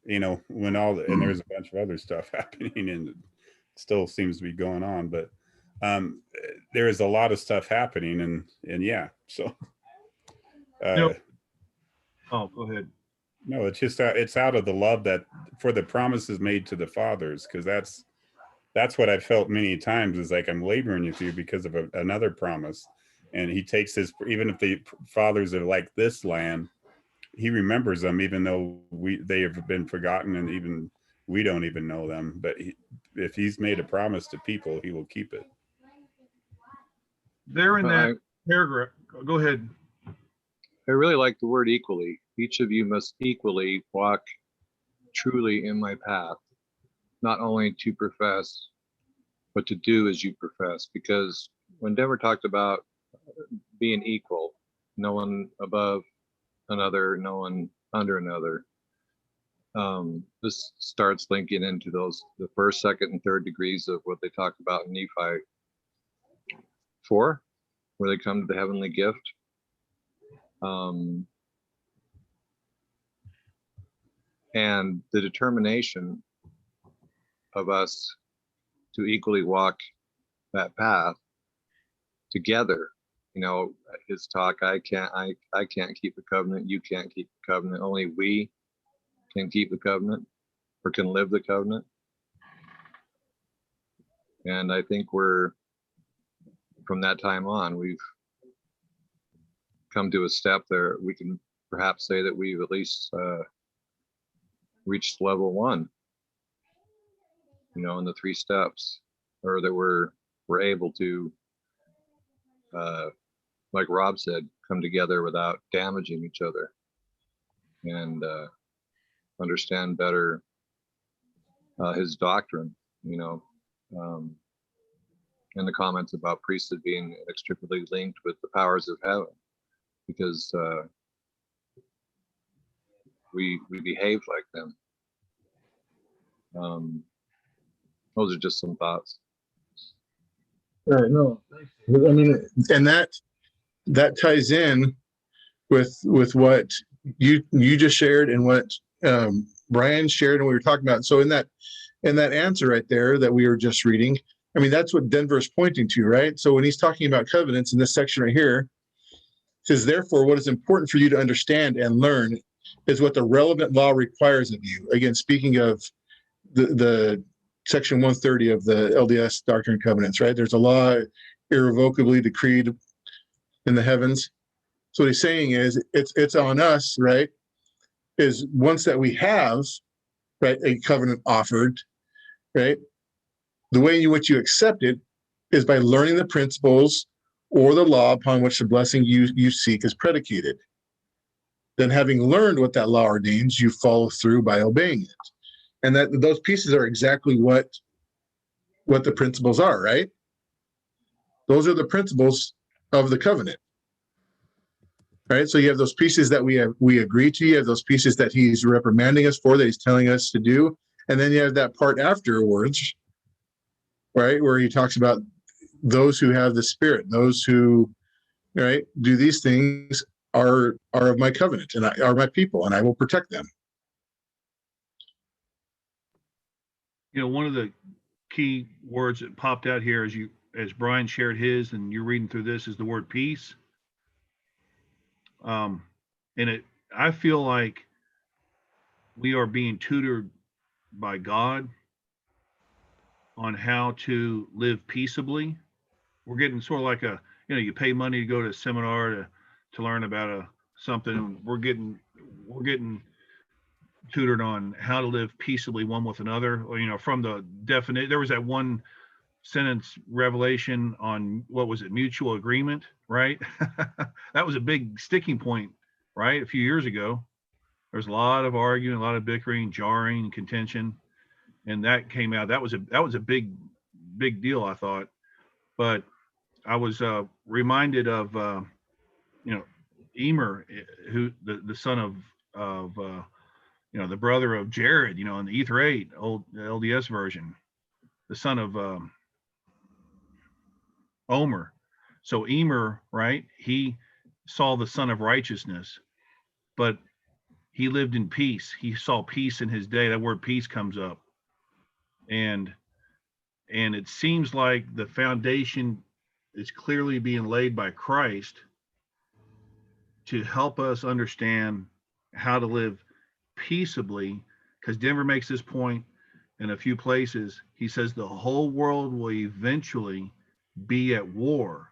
when and there's a bunch of other stuff happening and it still seems to be going on, but there is a lot of stuff happening and yeah, so oh, go ahead. no, it's just it's out of the love that for the promises made to the fathers, because that's what I felt many times, is like I'm laboring with you because of another promise. And he takes his, even if the fathers are like this land, he remembers them, even though they have been forgotten and even we don't even know them. But if he's made a promise to people, he will keep it. There in that paragraph, go ahead. I really like the word equally. Each of you must equally walk truly in my path, not only to profess, but to do as you profess. Because when Deborah talked about being equal, no one above another, no one under another, this starts linking into the first, second, and third degrees of what they talk about in Nephi 4, where they come to the heavenly gift. And the determination of us to equally walk that path together. His talk, I can't keep the covenant, you can't keep the covenant, only we can keep the covenant or can live the covenant. And I think from that time on, we've come to a step there. We can perhaps say that we've at least reached level 1, in the 3 steps, or that we're able to, like Rob said, come together without damaging each other and understand better his doctrine, and the comments about priesthood being inextricably linked with the powers of heaven, because we behave like them. Those are just some thoughts. No, I mean, and that ties in with what you just shared and what Brian shared and we were talking about. So in that answer right there that we were just reading, I mean, that's what Denver's pointing to, right? So when he's talking about covenants in this section right here, it says, therefore, what is important for you to understand and learn is what the relevant law requires of you. Again, speaking of the section 130 of the LDS Doctrine Covenants, right? There's a law irrevocably decreed in the heavens. So what he's saying is it's on us, right? Is once that we have, right, a covenant offered, right? The way in which you accept it is by learning the principles or the law upon which the blessing you seek is predicated. Then having learned what that law ordains, you follow through by obeying it. And that those pieces are exactly what the principles are, right? Those are the principles of the covenant. Right? So you have those pieces that we agree to, you have those pieces that he's reprimanding us for, that he's telling us to do. And then you have that part afterwards, right, where he talks about those who have the Spirit, those who, right, do these things are of my covenant and are my people, and I will protect them. One of the key words that popped out here as Brian shared his and you're reading through this is the word peace. I feel like we are being tutored by God on how to live peaceably. We're getting sort of like you pay money to go to a seminar to learn about something. We're getting tutored on how to live peaceably one with another. From the definition, there was that one sentence revelation on what was it, mutual agreement, right? That was a big sticking point, right? A few years ago, there's a lot of arguing, a lot of bickering, jarring, contention, and that came out. That was a big deal, I thought. But I was reminded of Emer, who the son of the brother of Jared, in the Ether 8 old LDS version, the son of Omer. So Emer, right? He saw the son of righteousness, but he lived in peace. He saw peace in his day. That word peace comes up. And it seems like the foundation is clearly being laid by Christ to help us understand how to live peaceably, because Denver makes this point in a few places. He says the whole world will eventually be at war.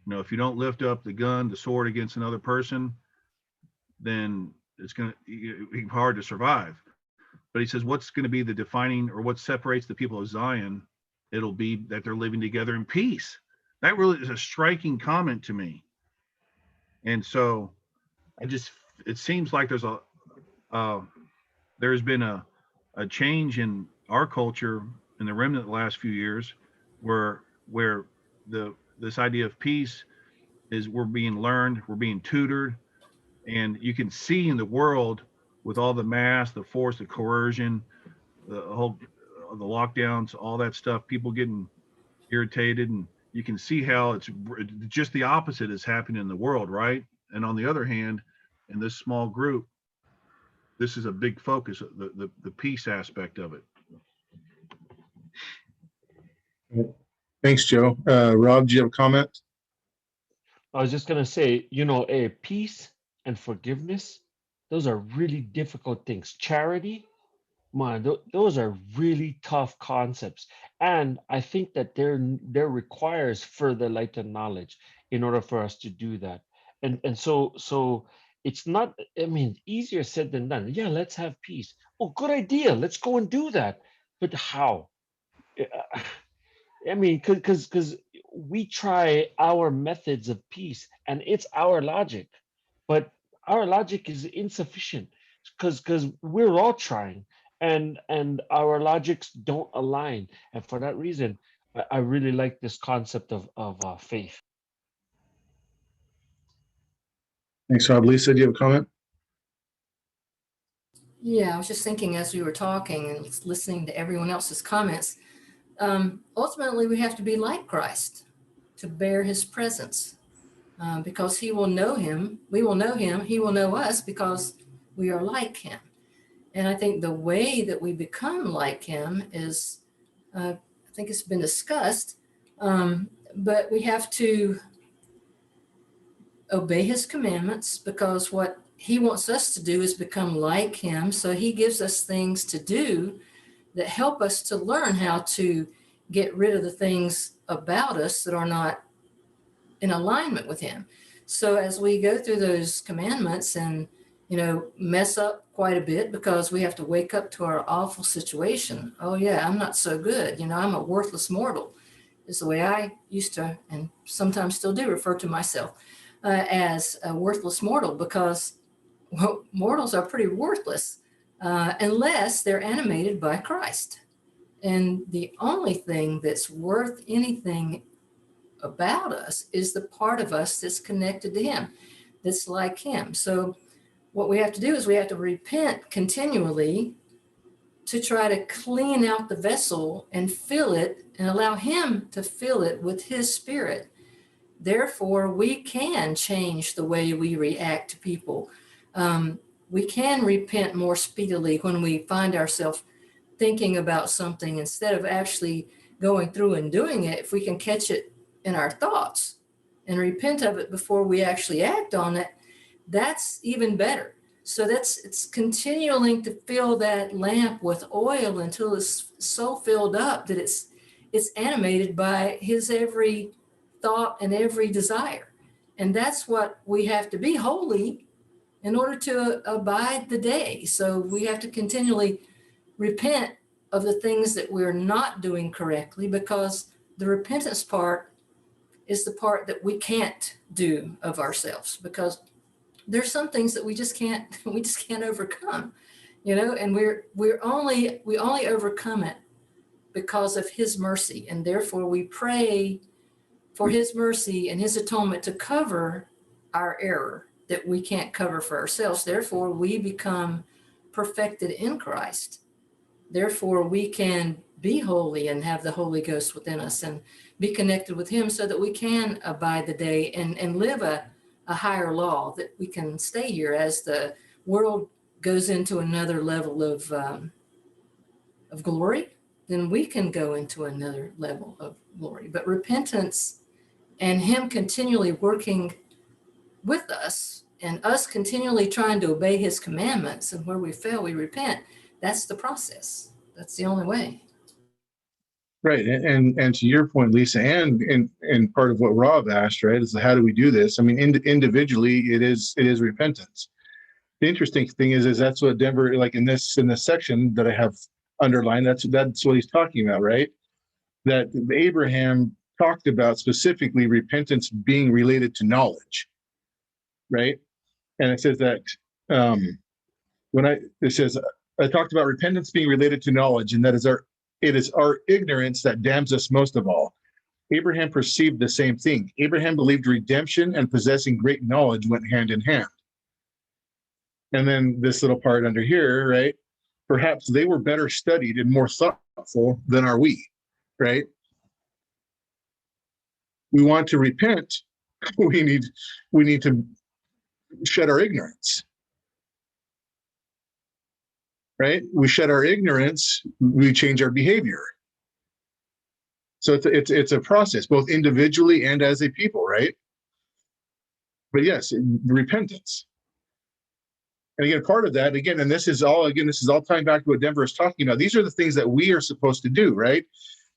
If you don't lift up the gun, the sword against another person, then it's going to be hard to survive. But he says what's going to be the defining, or what separates the people of Zion, it'll be that they're living together in peace. That really is a striking comment to me. And so it seems like there's been a change in our culture in the remnant the last few years, where this idea of peace is, we're being learned, we're being tutored, and you can see in the world with all the mass, the force, the coercion, the lockdowns, all that stuff, people getting irritated, and you can see how it's just the opposite is happening in the world, right? And on the other hand, in this small group, this is a big focus, the peace aspect of it. Thanks, Joe. Rob, do you have a comment? I was just gonna say, peace and forgiveness, those are really difficult things. Charity, man, those are really tough concepts, and I think that there requires further light and knowledge in order for us to do that. And so it's not. I mean, easier said than done. Yeah, let's have peace. Oh, good idea. Let's go and do that. But how? I mean, because we try our methods of peace, and it's our logic, but our logic is insufficient because we're all trying, and our logics don't align, and for that reason, I really like this concept of faith. Thanks, Rob. Lisa, do you have a comment? Yeah, I was just thinking as we were talking and listening to everyone else's comments, ultimately we have to be like Christ to bear his presence, because he will know him, we will know him, he will know us because we are like him. And I think the way that we become like him is, I think it's been discussed, but we have to obey his commandments, because what he wants us to do is become like him. So he gives us things to do that help us to learn how to get rid of the things about us that are not in alignment with him. So as we go through those commandments and, mess up quite a bit because we have to wake up to our awful situation. Oh yeah, I'm not so good. I'm a worthless mortal is the way I used to, and sometimes still do, refer to myself as a worthless mortal, because mortals are pretty worthless unless they're animated by Christ. And the only thing that's worth anything about us is the part of us that's connected to him, that's like him. So what we have to do is we have to repent continually to try to clean out the vessel and fill it and allow him to fill it with his spirit. Therefore, we can change the way we react to people. We can repent more speedily when we find ourselves thinking about something instead of actually going through and doing it. If we can catch it in our thoughts and repent of it before we actually act on it, that's even better. So it's continuing to fill that lamp with oil until it's so filled up that it's animated by his every thought and every desire. And that's what we have to be, holy, in order to abide the day. So we have to continually repent of the things that we're not doing correctly, because the repentance part is the part that we can't do of ourselves, because there's some things that we just can't overcome, and we only overcome it because of his mercy. And therefore we pray for his mercy and his atonement to cover our error that we can't cover for ourselves. Therefore we become perfected in Christ. Therefore, we can be holy and have the Holy Ghost within us and be connected with him so that we can abide the day and live a higher law, that we can stay here as the world goes into another level of glory, then we can go into another level of glory. But repentance and him continually working with us and us continually trying to obey his commandments, and where we fail, we repent. That's the process. That's the only way. Right. And to your point, Lisa, and part of what Rob asked, right, is how do we do this? I mean, individually, it is repentance. The interesting thing is that's what Denver, like in this section that I have underlined, that's what he's talking about, right? That Abraham talked about specifically repentance being related to knowledge, right? And it says that I talked about repentance being related to knowledge, and that it is our ignorance that damns us most of all. Abraham perceived the same thing. Abraham believed redemption and possessing great knowledge went hand in hand. And then this little part under here, right? Perhaps they were better studied and more thoughtful than are we, right? We want to repent. We need to shed our ignorance, right? We shed our ignorance, we change our behavior. So it's a process, both individually and as a people, right? But yes, repentance. And again, part of that, again, and this is all tying back to what Denver is talking about. These are the things that we are supposed to do, right?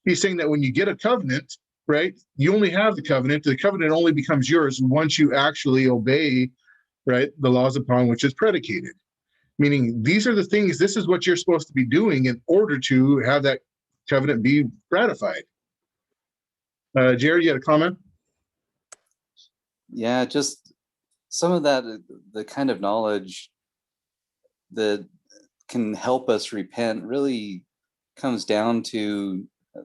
He's saying that when you get a covenant, right, you only have the covenant. The covenant only becomes yours once you actually obey, right, the laws upon which it's predicated. Meaning these are the things, this is what you're supposed to be doing in order to have that covenant be ratified. Jared, you had a comment? Yeah, just some of that, the kind of knowledge that can help us repent really comes down to, at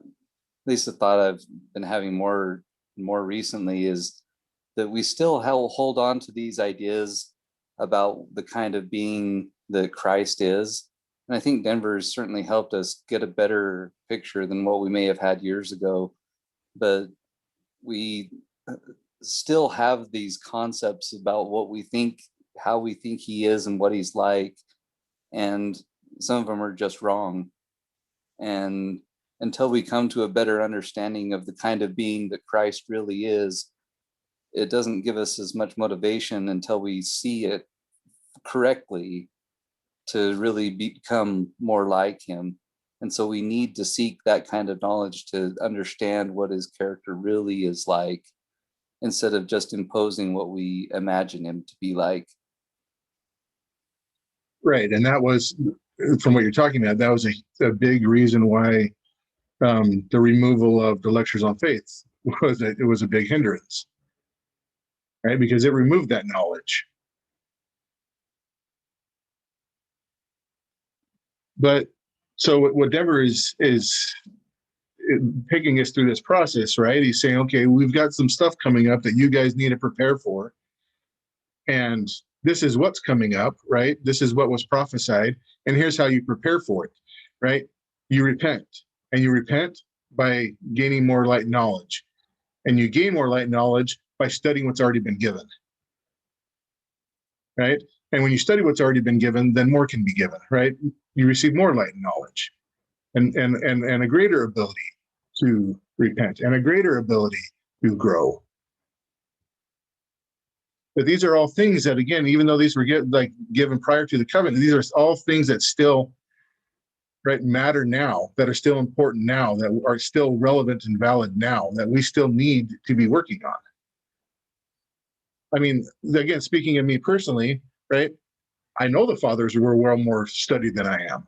least the thought I've been having more recently, is that we still hold on to these ideas about the kind of being that Christ is. And I think Denver's certainly helped us get a better picture than what we may have had years ago. But we still have these concepts about what we think, how we think he is and what he's like. And some of them are just wrong. And until we come to a better understanding of the kind of being that Christ really is, it doesn't give us as much motivation until we see it correctly to really become more like him. And so we need to seek that kind of knowledge to understand what his character really is like, instead of just imposing what we imagine him to be like. Right. And that was, from what you're talking about, that was a big reason why the removal of the lectures on faith was a big hindrance, right? Because it removed that knowledge. But so what Denver is taking us through this process, right? He's saying, okay, we've got some stuff coming up that you guys need to prepare for. And this is what's coming up, right? This is what was prophesied. And here's how you prepare for it, right? You repent. And you repent by gaining more light knowledge. And you gain more light knowledge by studying what's already been given, right? And when you study what's already been given, then more can be given, right? You receive more light and knowledge and a greater ability to repent and a greater ability to grow. But these are all things that, again, even though these were given prior to the covenant, these are all things that still, right, matter now, that are still important now, that are still relevant and valid now, that we still need to be working on. I mean, again, speaking of me personally, right, I know the fathers were well more studied than I am.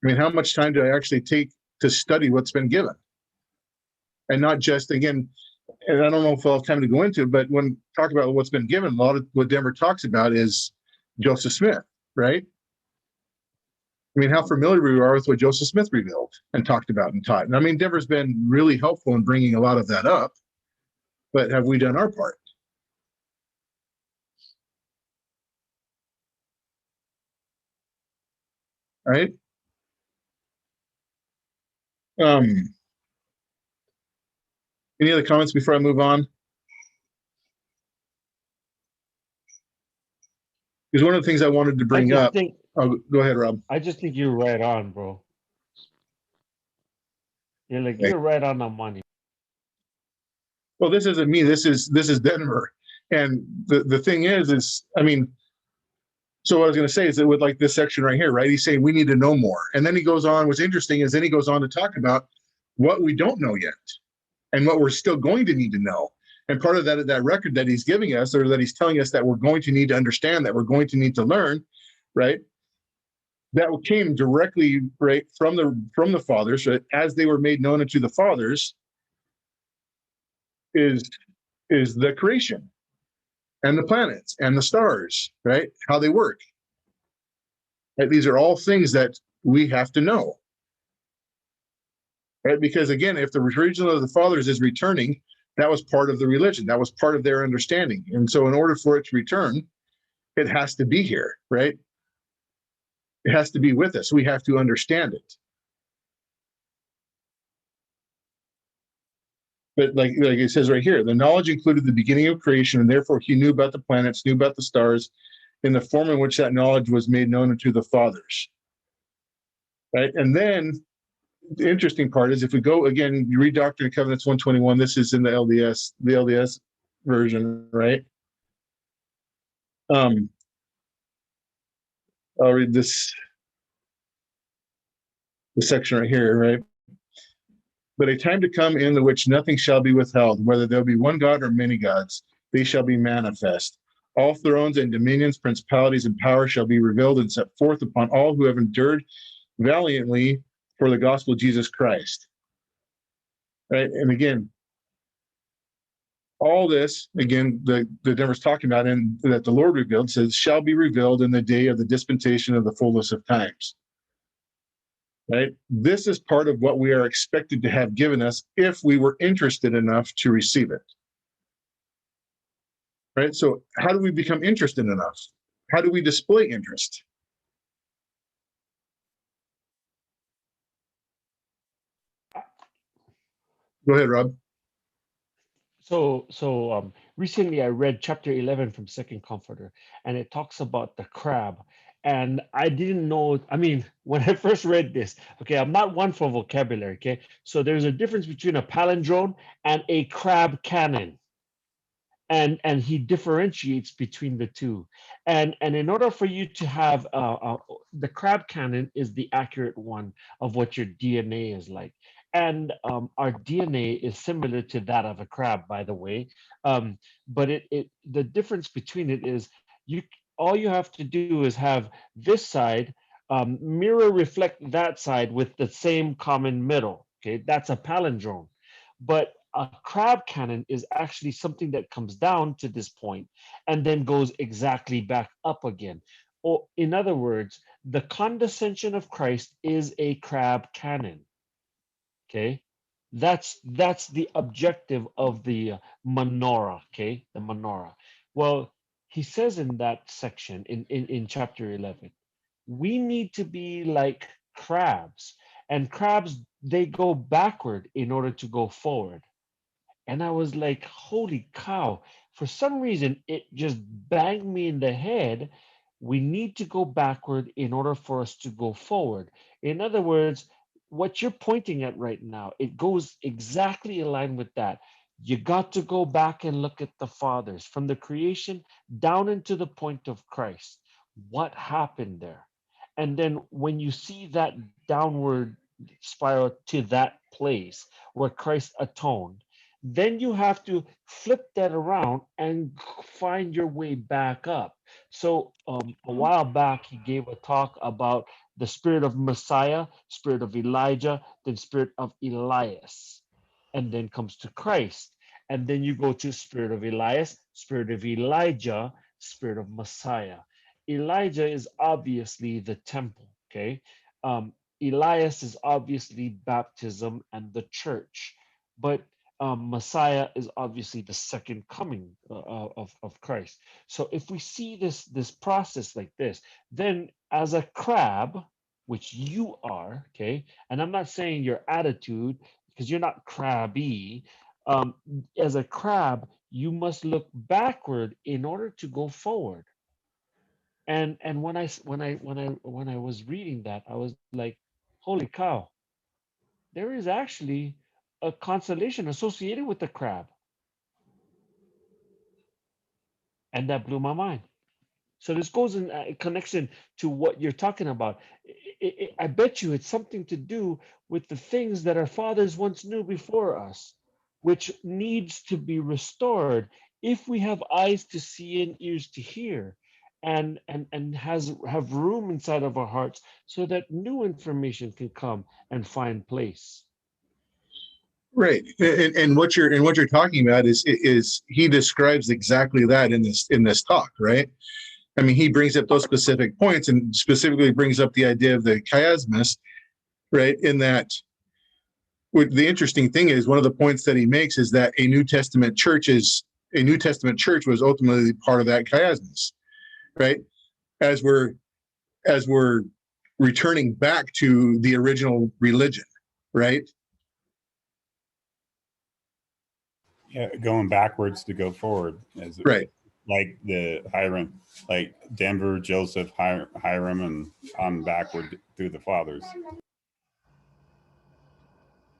I mean, how much time do I actually take to study what's been given? And not just, again, and I don't know if I'll have time to go into it, but when talk about what's been given, a lot of what Denver talks about is Joseph Smith, right? I mean, how familiar we are with what Joseph Smith revealed and talked about and taught. And I mean, Denver's been really helpful in bringing a lot of that up, but have we done our part? right? Any other comments before I move on? Because one of the things I wanted to bring up. Oh, go ahead, Rob. I just think you're right on, bro. Okay. You're right on the money. Well, this isn't me. This is Denver. And the thing is, I mean, so what I was going to say is that with like this section right here, right? He's saying we need to know more. And then he goes on, what's interesting is then he goes on to talk about what we don't know yet and what we're still going to need to know. And part of that record that he's giving us, or that he's telling us that we're going to need to understand, that we're going to need to learn, right? That came directly right from the fathers, right? As they were made known unto the fathers, is the creation and the planets and the stars, right? How they work. Right? These are all things that we have to know. Right? Because again, if the religion of the fathers is returning, that was part of the religion. That was part of their understanding. And so in order for it to return, it has to be here, right? It has to be with us. We have to understand it. But like it says right here, the knowledge included the beginning of creation, and therefore he knew about the planets, knew about the stars, in the form in which that knowledge was made known unto the fathers. Right? And then the interesting part is if we go again, you read Doctrine and Covenants 121, this is in the LDS version, right? I'll read this section right here, right? But a time to come in the which nothing shall be withheld, whether there be one God or many gods, they shall be manifest. All thrones and dominions, principalities and powers shall be revealed and set forth upon all who have endured valiantly for the gospel of Jesus Christ. Right? And again, all this, again, the Denver's talking about, and that the Lord revealed, says, shall be revealed in the day of the dispensation of the fullness of times. Right? This is part of what we are expected to have given us if we were interested enough to receive it. Right? So how do we become interested enough? How do we display interest? Go ahead, Rob. So recently I read chapter 11 from Second Comforter, and it talks about the crab. And I didn't know, I mean, when I first read this, okay, I'm not one for vocabulary, okay? So there's a difference between a palindrome and a crab cannon. And he differentiates between the two. And in order for you to have the crab cannon is the accurate one of what your DNA is like. And our DNA is similar to that of a crab, by the way. But the difference between it is all you have to do is have this side mirror reflect that side with the same common middle. Okay, that's a palindrome. But a crab cannon is actually something that comes down to this point and then goes exactly back up again. Or in other words, the condescension of Christ is a crab cannon. Okay, that's the objective of the menorah. Okay, the menorah. Well, he says in that section in chapter 11, we need to be like crabs, and crabs, they go backward in order to go forward. And I was like, holy cow. For some reason, it just banged me in the head. We need to go backward in order for us to go forward. In other words, what you're pointing at right now, it goes exactly in line with that. You got to go back and look at the fathers from the creation down into the point of Christ. What happened there? And then when you see that downward spiral to that place where Christ atoned, then you have to flip that around and find your way back up. So a while back, he gave a talk about the spirit of Messiah, spirit of Elijah, then spirit of Elias, and then comes to Christ. And then you go to spirit of Elias, spirit of Elijah, spirit of Messiah. Elijah is obviously the temple, okay? Elias is obviously baptism and the church, but Messiah is obviously the second coming of Christ. So if we see this process like this, then as a crab, which you are, okay? And I'm not saying your attitude, because you're not crabby. As a crab, you must look backward in order to go forward. And when I was reading that, I was like, holy cow, there is actually a constellation associated with the crab. And that blew my mind. So this goes in connection to what you're talking about. I bet you it's something to do with the things that our fathers once knew before us, which needs to be restored if we have eyes to see and ears to hear, and have room inside of our hearts so that new information can come and find place. Right. And what you're talking about is he describes exactly that in this talk, right? I mean, he brings up those specific points and specifically brings up the idea of the chiasmus, right? In that, the interesting thing is, one of the points that he makes is that a New Testament church was ultimately part of that chiasmus, right? As we're returning back to the original religion, right? Yeah, going backwards to go forward, as Right. like the Hiram, like Denver, Joseph, Hiram, and on backward through the fathers.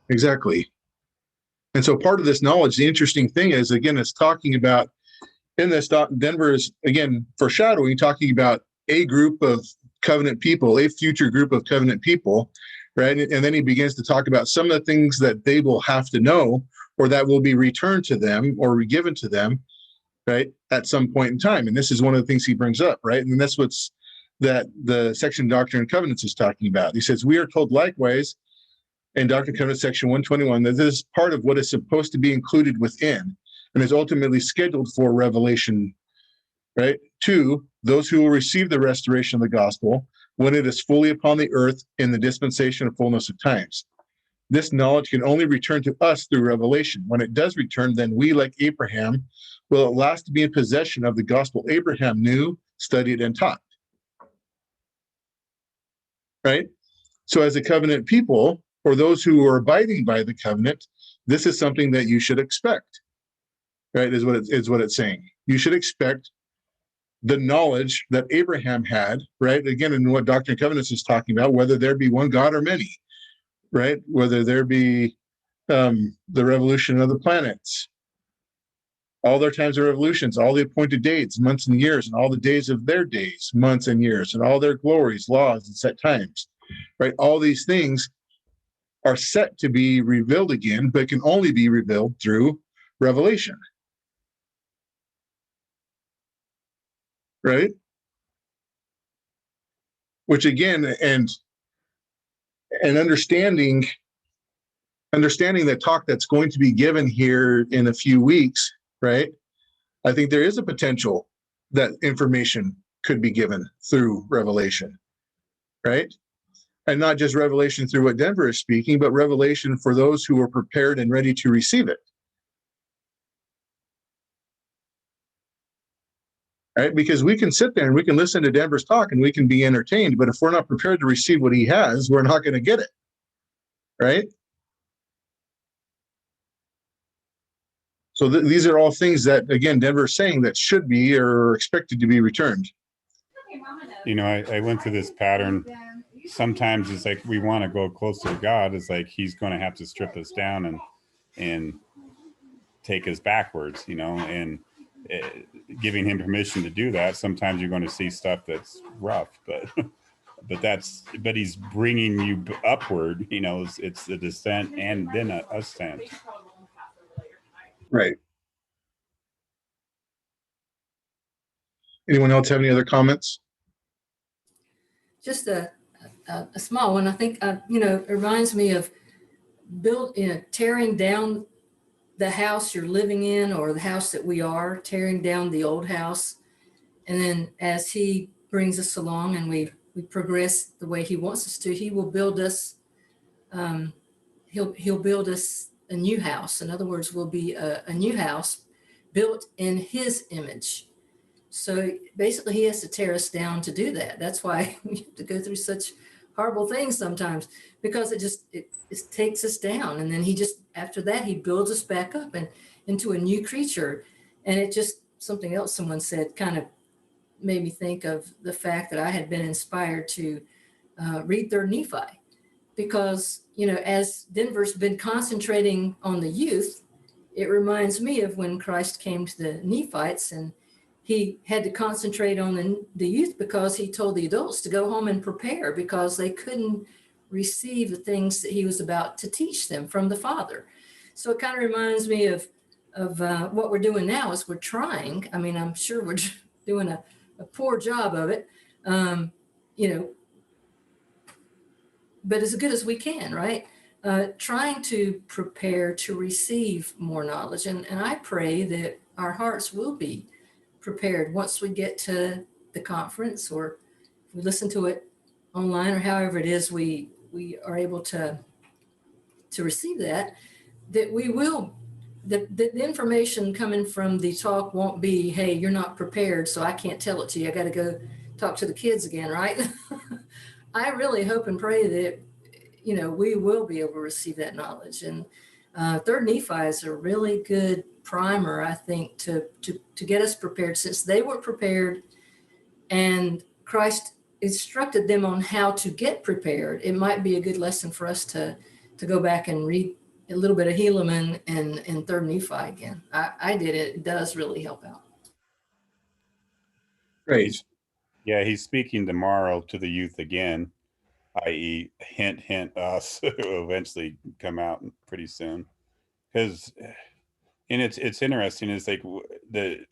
Exactly. And so part of this knowledge, the interesting thing is, again, it's talking about, in this, Denver is, again, foreshadowing, talking about a group of covenant people, a future group of covenant people, right? And then he begins to talk about some of the things that they will have to know, or that will be returned to them or given to them, right, at some point in time. And this is one of the things he brings up, right? And that's that the section Doctrine and Covenants is talking about. He says, we are told likewise in Doctrine and Covenants section 121 that this is part of what is supposed to be included within and is ultimately scheduled for revelation, right? To those who will receive the restoration of the gospel when it is fully upon the earth in the dispensation of fullness of times. This knowledge can only return to us through revelation. When it does return, then we, like Abraham, will at last be in possession of the gospel Abraham knew, studied, and taught. Right? So as a covenant people, or those who are abiding by the covenant, this is something that you should expect. Right? Is what it's saying. You should expect the knowledge that Abraham had, right? Again, in what Doctrine and Covenants is talking about, whether there be one God or many, right? Whether there be the revolution of the planets, all their times of revolutions, all the appointed dates, months and years, and all the days of their days, months and years, and all their glories, laws, and set times, right? All these things are set to be revealed again, but can only be revealed through revelation, right? Which again, and understanding the talk that's going to be given here in a few weeks, right? I think there is a potential that information could be given through revelation, right? And not just revelation through what Denver is speaking, but revelation for those who are prepared and ready to receive it. Right? Because we can sit there and we can listen to Denver's talk and we can be entertained, but if we're not prepared to receive what he has, we're not going to get it. Right? So these are all things that, again, Denver is saying that should be or are expected to be returned. You know, I went through this pattern. Sometimes it's like we want to go closer to God. It's like he's going to have to strip us down and take us backwards, you know, and giving him permission to do that. Sometimes you're going to see stuff that's rough, but he's bringing you upward, you know. It's the descent and then a ascent. Right. Anyone else have any other comments? Just a small one. I think, it reminds me of tearing down the house you're living in, or the house that we are, tearing down the old house. And then as he brings us along and we progress the way he wants us to, he will build us, he'll build us a new house. In other words, we'll be a new house built in his image. So basically he has to tear us down to do that. That's why we have to go through such horrible things sometimes, because it takes us down. And then he just, after that, he builds us back up and into a new creature. And it just, something else someone said kind of made me think of the fact that I had been inspired to read Third Nephi, because, as Denver's been concentrating on the youth, it reminds me of when Christ came to the Nephites and he had to concentrate on the youth, because he told the adults to go home and prepare, because they couldn't receive the things that he was about to teach them from the Father. So it kind of reminds me of what we're doing now. Is we're trying. I mean, I'm sure we're doing a poor job of it, but as good as we can, right? Trying to prepare to receive more knowledge. And I pray that our hearts will be prepared once we get to the conference, or if we listen to it online, or however it is we are able to receive that we will, the information coming from the talk won't be, hey, you're not prepared, so I can't tell it to you. I got to go talk to the kids again, right? I really hope and pray that, we will be able to receive that knowledge. And Third Nephi is a really good primer, I think, to get us prepared, since they were prepared and Christ instructed them on how to get prepared. It might be a good lesson for us to go back and read a little bit of Helaman and Third Nephi again. I did it. It does really help out. Great. Yeah, he's speaking tomorrow to the youth again, i.e., hint, hint, us will eventually come out pretty soon. Because, and it's interesting. It's like the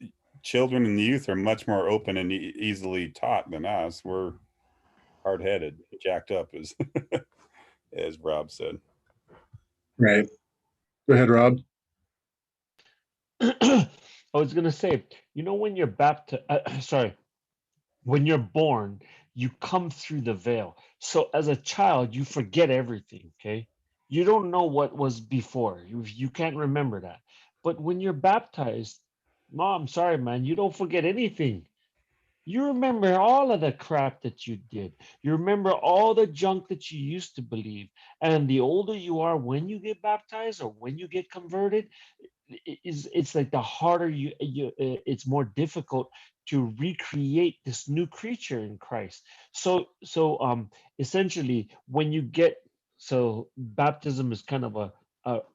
children and the youth are much more open and easily taught than us. We're hard-headed, jacked up, as Rob said. Right. Go ahead, Rob. I was gonna say, when you're when you're born, you come through the veil. So as a child, you forget everything. Okay, you don't know what was before. You can't remember that. But when you're baptized, no, I'm sorry, man, you don't forget anything. You remember all of the crap that you did. You remember all the junk that you used to believe. And the older you are when you get baptized or when you get converted, it's like the harder it's more difficult to recreate this new creature in Christ. So essentially when you get, so baptism is kind of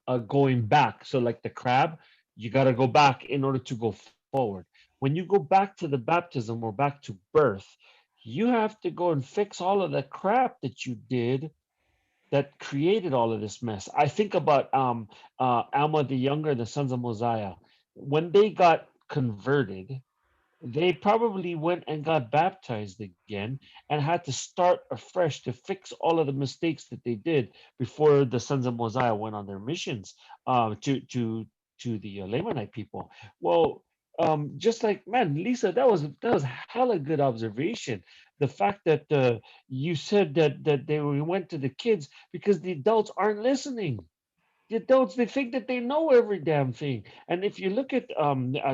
a going back. So like the crab, you got to go back in order to go forward. When you go back to the baptism or back to birth, you have to go and fix all of the crap that you did that created all of this mess. I think about Alma the Younger, the sons of Mosiah. When they got converted, they probably went and got baptized again and had to start afresh to fix all of the mistakes that they did before the sons of Mosiah went on their missions to the Lamanite people. Well, just like, man, Lisa, that was hella good observation. The fact that you said that they went to the kids because the adults aren't listening. The adults, they think that they know every damn thing. And if you look at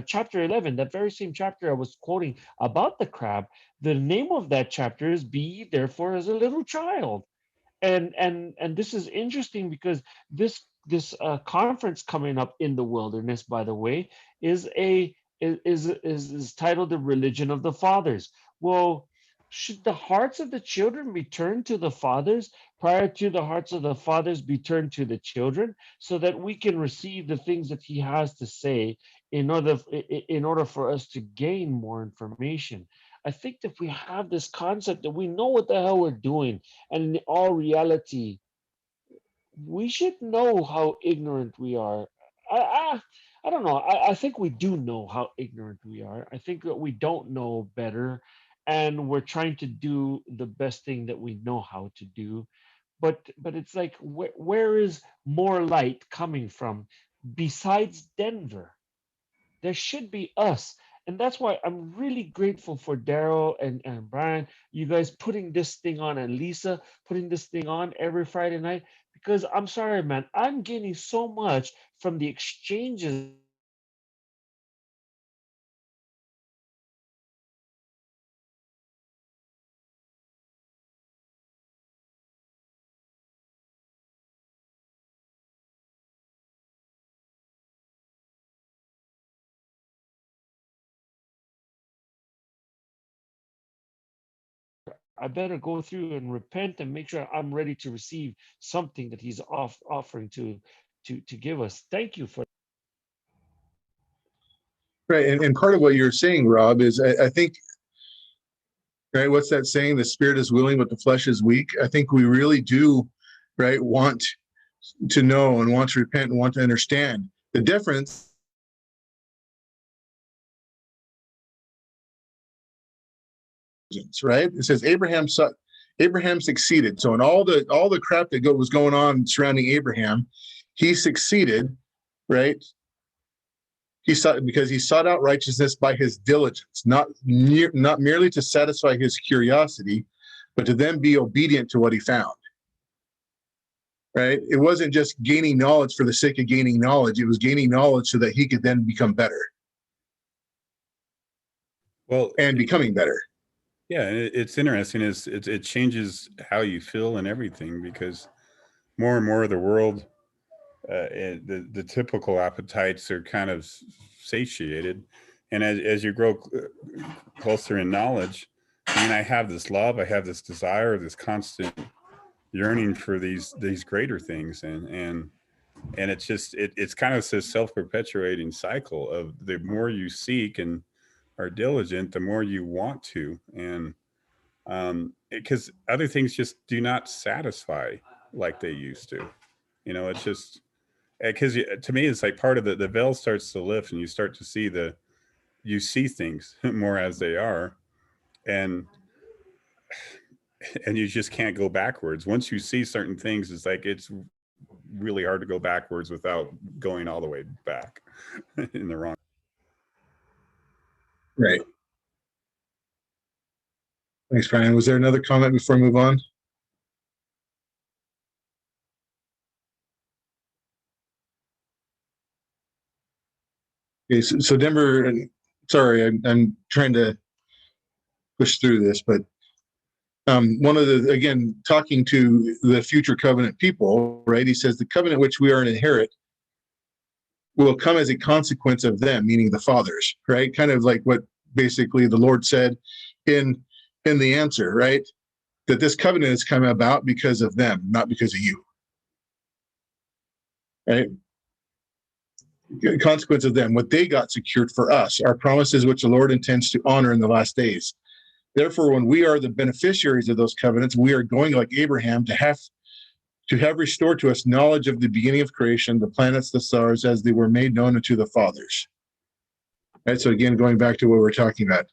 chapter 11, that very same chapter I was quoting about the crab, the name of that chapter is "Be ye therefore as a little child." And this is interesting because this conference coming up in the wilderness, by the way, is titled "The Religion of the Fathers." Well, should the hearts of the children be turned to the fathers prior to the hearts of the fathers be turned to the children, so that we can receive the things that he has to say in order for us to gain more information? I think that we have this concept that we know what the hell we're doing, and in all reality, we should know how ignorant we are. I, I, I don't know. I think we do know how ignorant we are. I think that we don't know better, and we're trying to do the best thing that we know how to do. But it's like, where is more light coming from besides Denver? There should be us. And that's why I'm really grateful for Daryl and Brian, you guys putting this thing on, and Lisa putting this thing on every Friday night. Because I'm sorry, man, I'm gaining so much from the exchanges I better go through and repent and make sure I'm ready to receive something that he's offering to give us. Thank you for. Right. And part of what you're saying, Rob, is I think, right, what's that saying? The spirit is willing, but the flesh is weak. I think we really do, right, want to know and want to repent and want to understand the difference. Right. It says Abraham succeeded. So in all the crap that was going on surrounding Abraham, he succeeded, right? Because he sought out righteousness by his diligence, not merely to satisfy his curiosity, but to then be obedient to what he found. Right? It wasn't just gaining knowledge for the sake of gaining knowledge. It was gaining knowledge so that he could then become better. Well, and becoming better. Yeah, it's interesting. It changes how you feel and everything, because more and more of the world, the typical appetites are kind of satiated, and as you grow closer in knowledge, I mean, I have this love, I have this desire, this constant yearning for these greater things, and it's just it's kind of this self-perpetuating cycle of the more you seek and are diligent, the more you want to, and because other things just do not satisfy like they used to. It's just because to me it's like part of the veil starts to lift, and you start to see you see things more as they are, and you just can't go backwards. Once you see certain things, it's like it's really hard to go backwards without going all the way back in the wrong. Right. Thanks, Brian. Was there another comment before we move on? Okay, so Denver, sorry, I'm trying to push through this, but one of the, again, talking to the future covenant people, right? He says the covenant which we are to inherit will come as a consequence of them, meaning the fathers, right? Kind of like what basically the Lord said in the answer, right? That this covenant has come about because of them, not because of you, right? Consequence of them, what they got secured for us, our promises which the Lord intends to honor in the last days. Therefore, when we are the beneficiaries of those covenants, we are going like Abraham to have restored to us knowledge of the beginning of creation, the planets, the stars, as they were made known unto the fathers. Right. So again, going back to what we're talking about,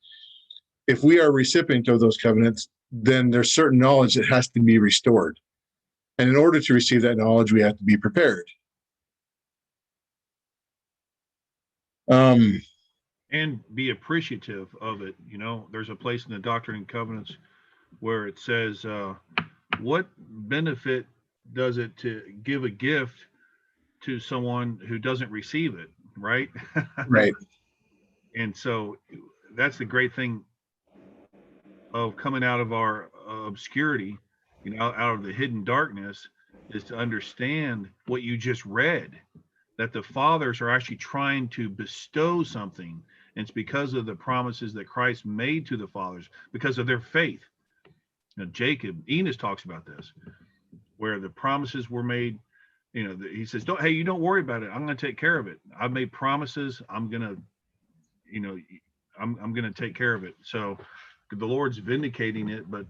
if we are a recipient of those covenants, then there's certain knowledge that has to be restored. And in order to receive that knowledge, we have to be prepared. And be appreciative of it. There's a place in the Doctrine and Covenants where it says, what benefit does it to give a gift to someone who doesn't receive it, right? Right. And so that's the great thing of coming out of our obscurity, out of the hidden darkness, is to understand what you just read, that the fathers are actually trying to bestow something. And it's because of the promises that Christ made to the fathers, because of their faith. Jacob, Enos talks about this, where the promises were made. He says, "Hey, you don't worry about it. I'm going to take care of it. I've made promises. I'm going to, I'm going to take care of it." So the Lord's vindicating it, but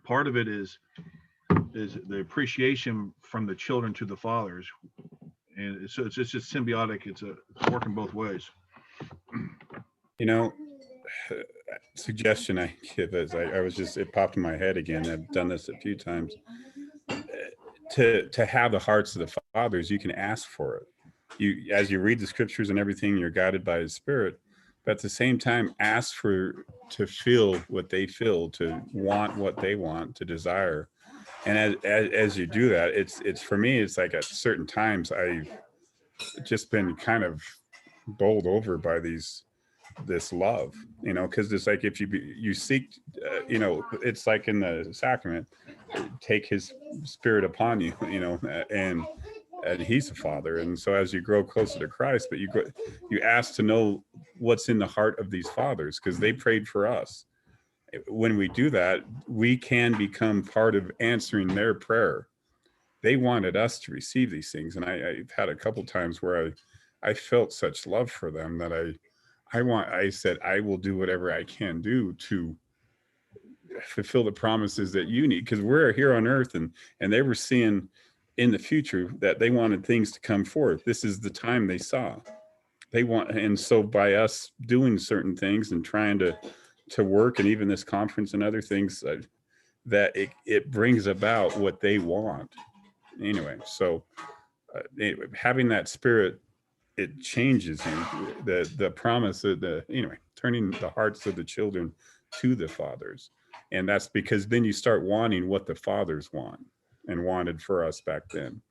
part of it is the appreciation from the children to the fathers. And so it's just symbiotic. It's working both ways. Suggestion I give is it popped in my head again. I've done this a few times. To have the hearts of the fathers, you can ask for it. As you read the scriptures and everything, you're guided by His Spirit. But at the same time, ask to feel what they feel, to want what they want, to desire. And as you do that, it's for me, it's like at certain times I've just been kind of bowled over by this love, because it's like if you seek, it's like in the sacrament, take His Spirit upon you, and He's a Father. And so as you grow closer to Christ, but you ask to know what's in the heart of these fathers, because they prayed for us. when we do that, we can become part of answering their prayer. They wanted us to receive these things. And I've had a couple times where I felt such love for them that I said, I will do whatever I can do to fulfill the promises that you need, because we're here on earth, and they were seeing in the future that they wanted things to come forth. This is the time they saw. They want, and so by us doing certain things and trying to work, and even this conference and other things, that it brings about what they want. Anyway, so anyway, having that spirit, it changes you. The promise of turning the hearts of the children to the fathers. And that's because then you start wanting what the fathers want and wanted for us back then.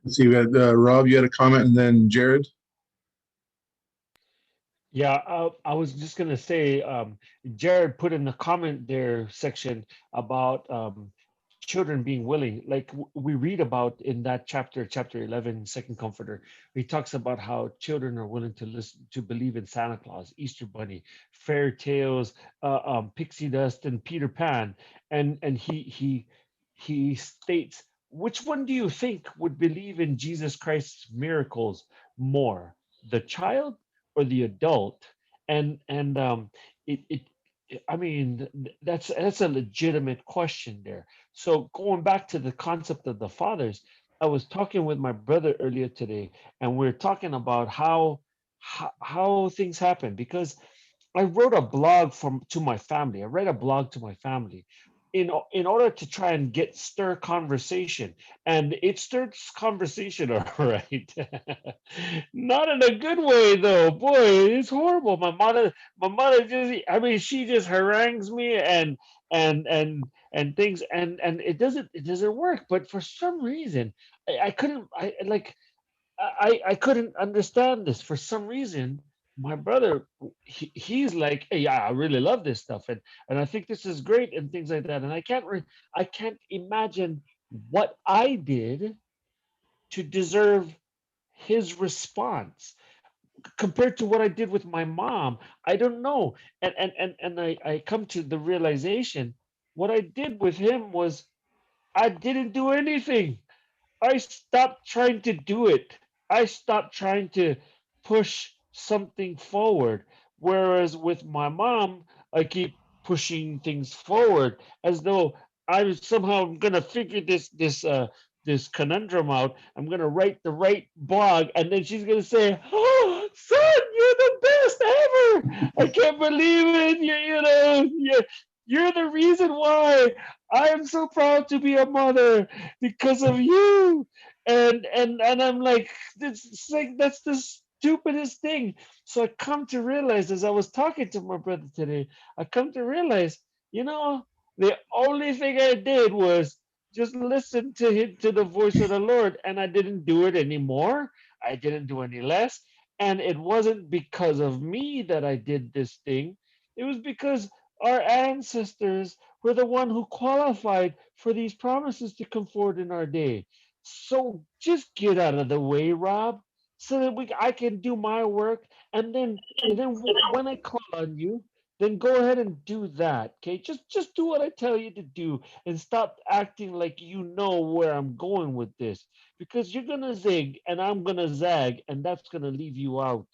Let's see, we had Rob, you had a comment, and then Jared. Yeah, I was just gonna say, Jared put in the comment there section about children being willing. Like we read about in that chapter 11, Second Comforter, he talks about how children are willing to listen, to believe in Santa Claus, Easter Bunny, fairy tales, pixie dust, and Peter Pan, and he states, which one do you think would believe in Jesus Christ's miracles more, the child or the adult? And it I mean, that's a legitimate question there. So going back to the concept of the fathers, I was talking with my brother earlier today, and we are talking about how things happen, because I wrote a blog to my family. I read a blog to my family in order to try and stir conversation, and it stirs conversation, all right. Not in a good way though. Boy, it's horrible. My mother just, I mean, she just harangues me and things, and it doesn't work. But for some reason, I couldn't I couldn't understand this. For some reason, my brother, he's like, hey, yeah, I really love this stuff, and I think this is great, and things like that. And I can't imagine what I did to deserve his response compared to what I did with my mom. I don't know. And I come to the realization, what I did with him was I didn't do anything. I stopped trying to do it. I stopped trying to push something forward. Whereas with my mom, I keep pushing things forward as though I was somehow gonna figure this conundrum out. I'm gonna write the right blog, and then she's gonna say, "Oh, son, you're the best ever! I can't believe it! You're the reason why I am so proud to be a mother, because of you." And I'm like, that's the stupidest thing. So I come to realize, as I was talking to my brother today, I come to realize, the only thing I did was just listen to him, to the voice of the Lord, and I didn't do it anymore. I didn't do any less. And it wasn't because of me that I did this thing. It was because our ancestors were the one who qualified for these promises to come forward in our day. So just get out of the way, Rob, so that I can do my work, and then when I call on you, then go ahead and do that. Okay, just do what I tell you to do, and stop acting like you know where I'm going with this, because you're gonna zig and I'm gonna zag, and that's gonna leave you out.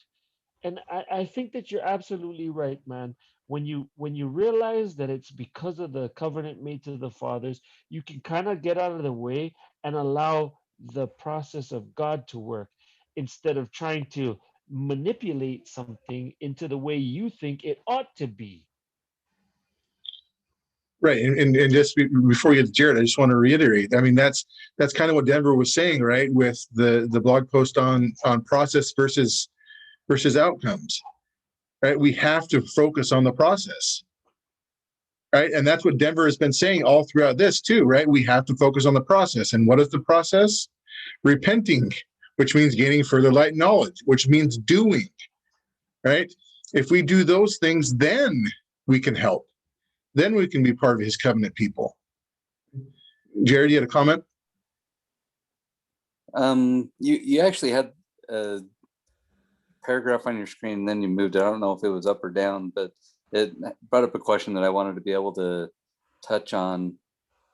And I think that you're absolutely right, man. When you realize that it's because of the covenant made to the fathers, you can kind of get out of the way and allow the process of God to work, instead of trying to manipulate something into the way you think it ought to be. Right, and just before you get to Jared, I just want to reiterate. I mean, that's kind of what Denver was saying, right, with the blog post on process versus outcomes. Right, we have to focus on the process. Right, and that's what Denver has been saying all throughout this too. Right, we have to focus on the process. And what is the process? Repenting, which means gaining further light and knowledge, which means doing. Right, if we do those things, then we can help. Then we can be part of his covenant people. Jared, you had a comment? You actually had a paragraph on your screen, and then you moved it. I don't know if it was up or down, but it brought up a question that I wanted to be able to touch on.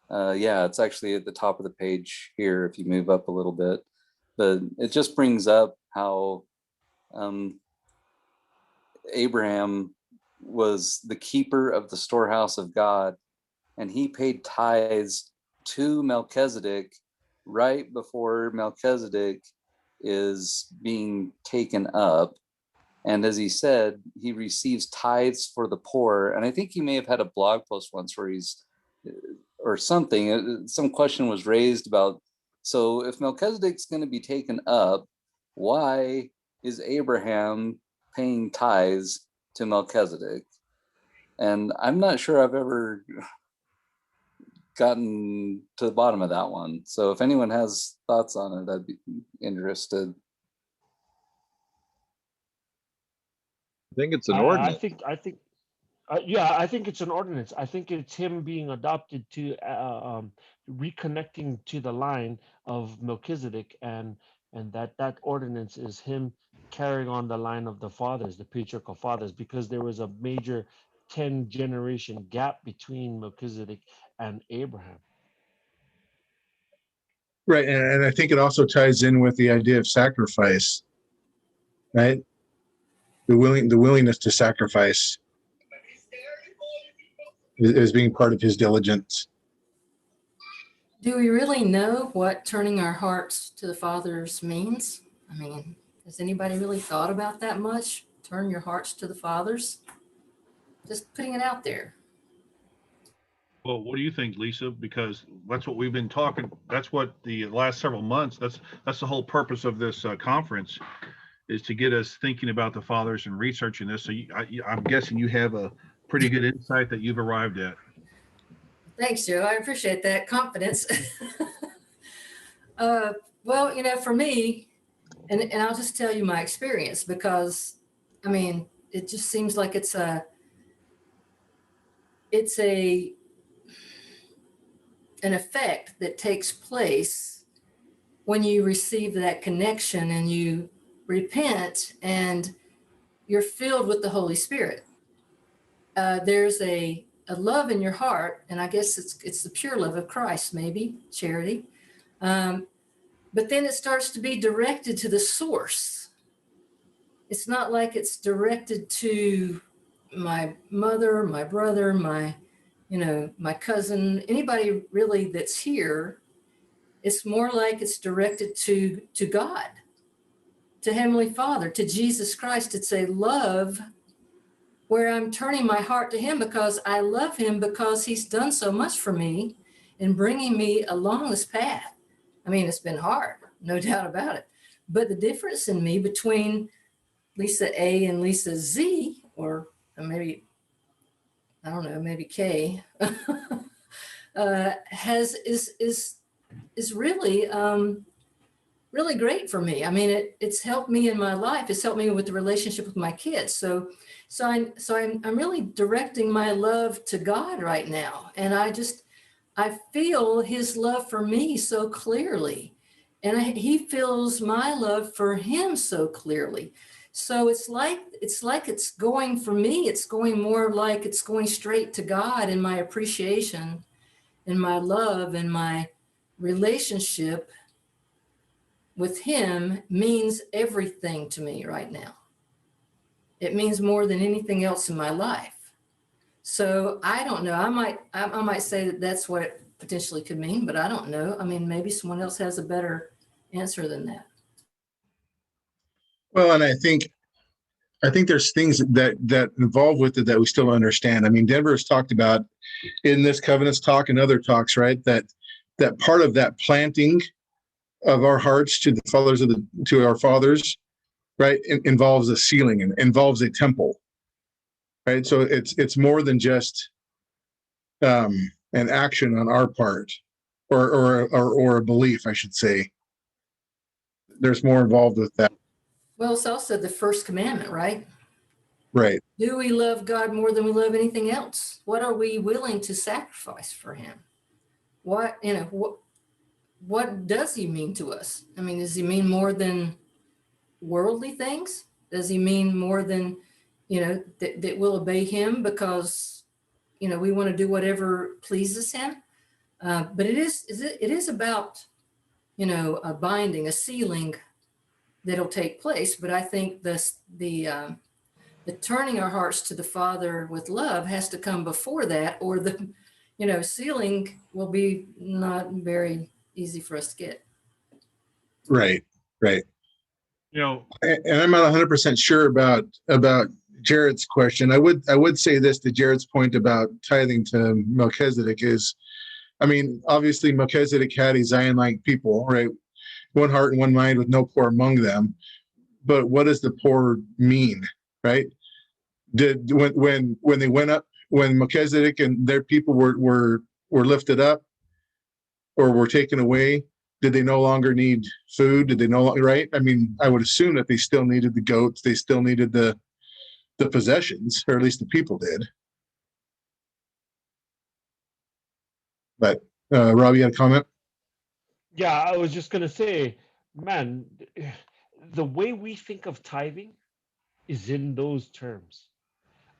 Yeah, it's actually at the top of the page here if you move up a little bit. But it just brings up how Abraham was the keeper of the storehouse of God, and he paid tithes to Melchizedek right before Melchizedek is being taken up. And as he said, he receives tithes for the poor. And I think he may have had a blog post once where he's, or something, some question was raised about, so if Melchizedek's going to be taken up, why is Abraham paying tithes to Melchizedek? And I'm not sure I've ever gotten to the bottom of that one. So if anyone has thoughts on it, I'd be interested. I think it's an I ordinance. think, yeah, I think it's an ordinance. I think it's him being adopted to reconnecting to the line of Melchizedek, and that ordinance is him carrying on the line of the fathers, the patriarchal fathers, because there was a major 10-generation gap between Melchizedek and Abraham. Right. And I think it also ties in with the idea of sacrifice, right? The willingness to sacrifice is being part of his diligence. Do we really know what turning our hearts to the Fathers means? I mean, has anybody really thought about that much? Turn your hearts to the Fathers? Just putting it out there. Well, what do you think, Lisa? Because that's what we've been talking. That's what the last several months. That's the whole purpose of this conference, is to get us thinking about the fathers and researching this. So I'm guessing you have a pretty good insight that you've arrived at. Thanks, Joe. I appreciate that confidence. Well, for me, and I'll just tell you my experience, because, I mean, it just seems like it's an effect that takes place when you receive that connection and you repent and you're filled with the Holy Spirit. There's a love in your heart, and I guess it's the pure love of Christ, maybe charity. But then it starts to be directed to the source. It's not like it's directed to my mother, my brother, my cousin, anybody really that's here. It's more like it's directed to God, to Heavenly Father, to Jesus Christ. It's a love where I'm turning my heart to him because I love him, because he's done so much for me in bringing me along this path. I mean, it's been hard, no doubt about it. But the difference in me between Lisa A and Lisa Z, or maybe, I don't know, maybe K, is really really great for me. I mean, it's helped me in my life. It's helped me with the relationship with my kids. So I'm really directing my love to God right now, and I feel his love for me so clearly, and he feels my love for him so clearly. So it's like it's going, for me, it's going more like it's going straight to God, in my appreciation and my love and my relationship with him means everything to me right now. It means more than anything else in my life. So I don't know. I might say that that's what it potentially could mean, but I don't know. I mean, maybe someone else has a better answer than that. Well, and I think there's things that involve with it that we still don't understand. I mean, Denver has talked about in this covenants talk and other talks, right? That part of that planting of our hearts to the fathers to our fathers, right, involves a sealing and involves a temple, right? So it's more than just an action on our part, or a belief, I should say. There's more involved with that. Well, it's also the first commandment, right? Right. Do we love God more than we love anything else? What are we willing to sacrifice for him? What does he mean to us? I mean, does he mean more than worldly things? Does he mean more than that will obey him because, we want to do whatever pleases him. But it is about, a binding, a sealing that'll take place. But I think the turning our hearts to the Father with love has to come before that, or the, sealing will be not very easy for us to get. Right. You know, And I'm not 100% sure about Jared's question. I would say this to Jared's point about tithing to Melchizedek is, obviously Melchizedek had a Zion-like people, right? One heart and one mind with no poor among them. But what does the poor mean, right? When they went up, when Melchizedek and their people were lifted up or were taken away, did they no longer need food? Did they no longer, right? I would assume that they still needed the goats, they still needed the possessions, or at least the people did. But Rob, you had a comment? Yeah, I was just gonna say, man, the way we think of tithing is in those terms.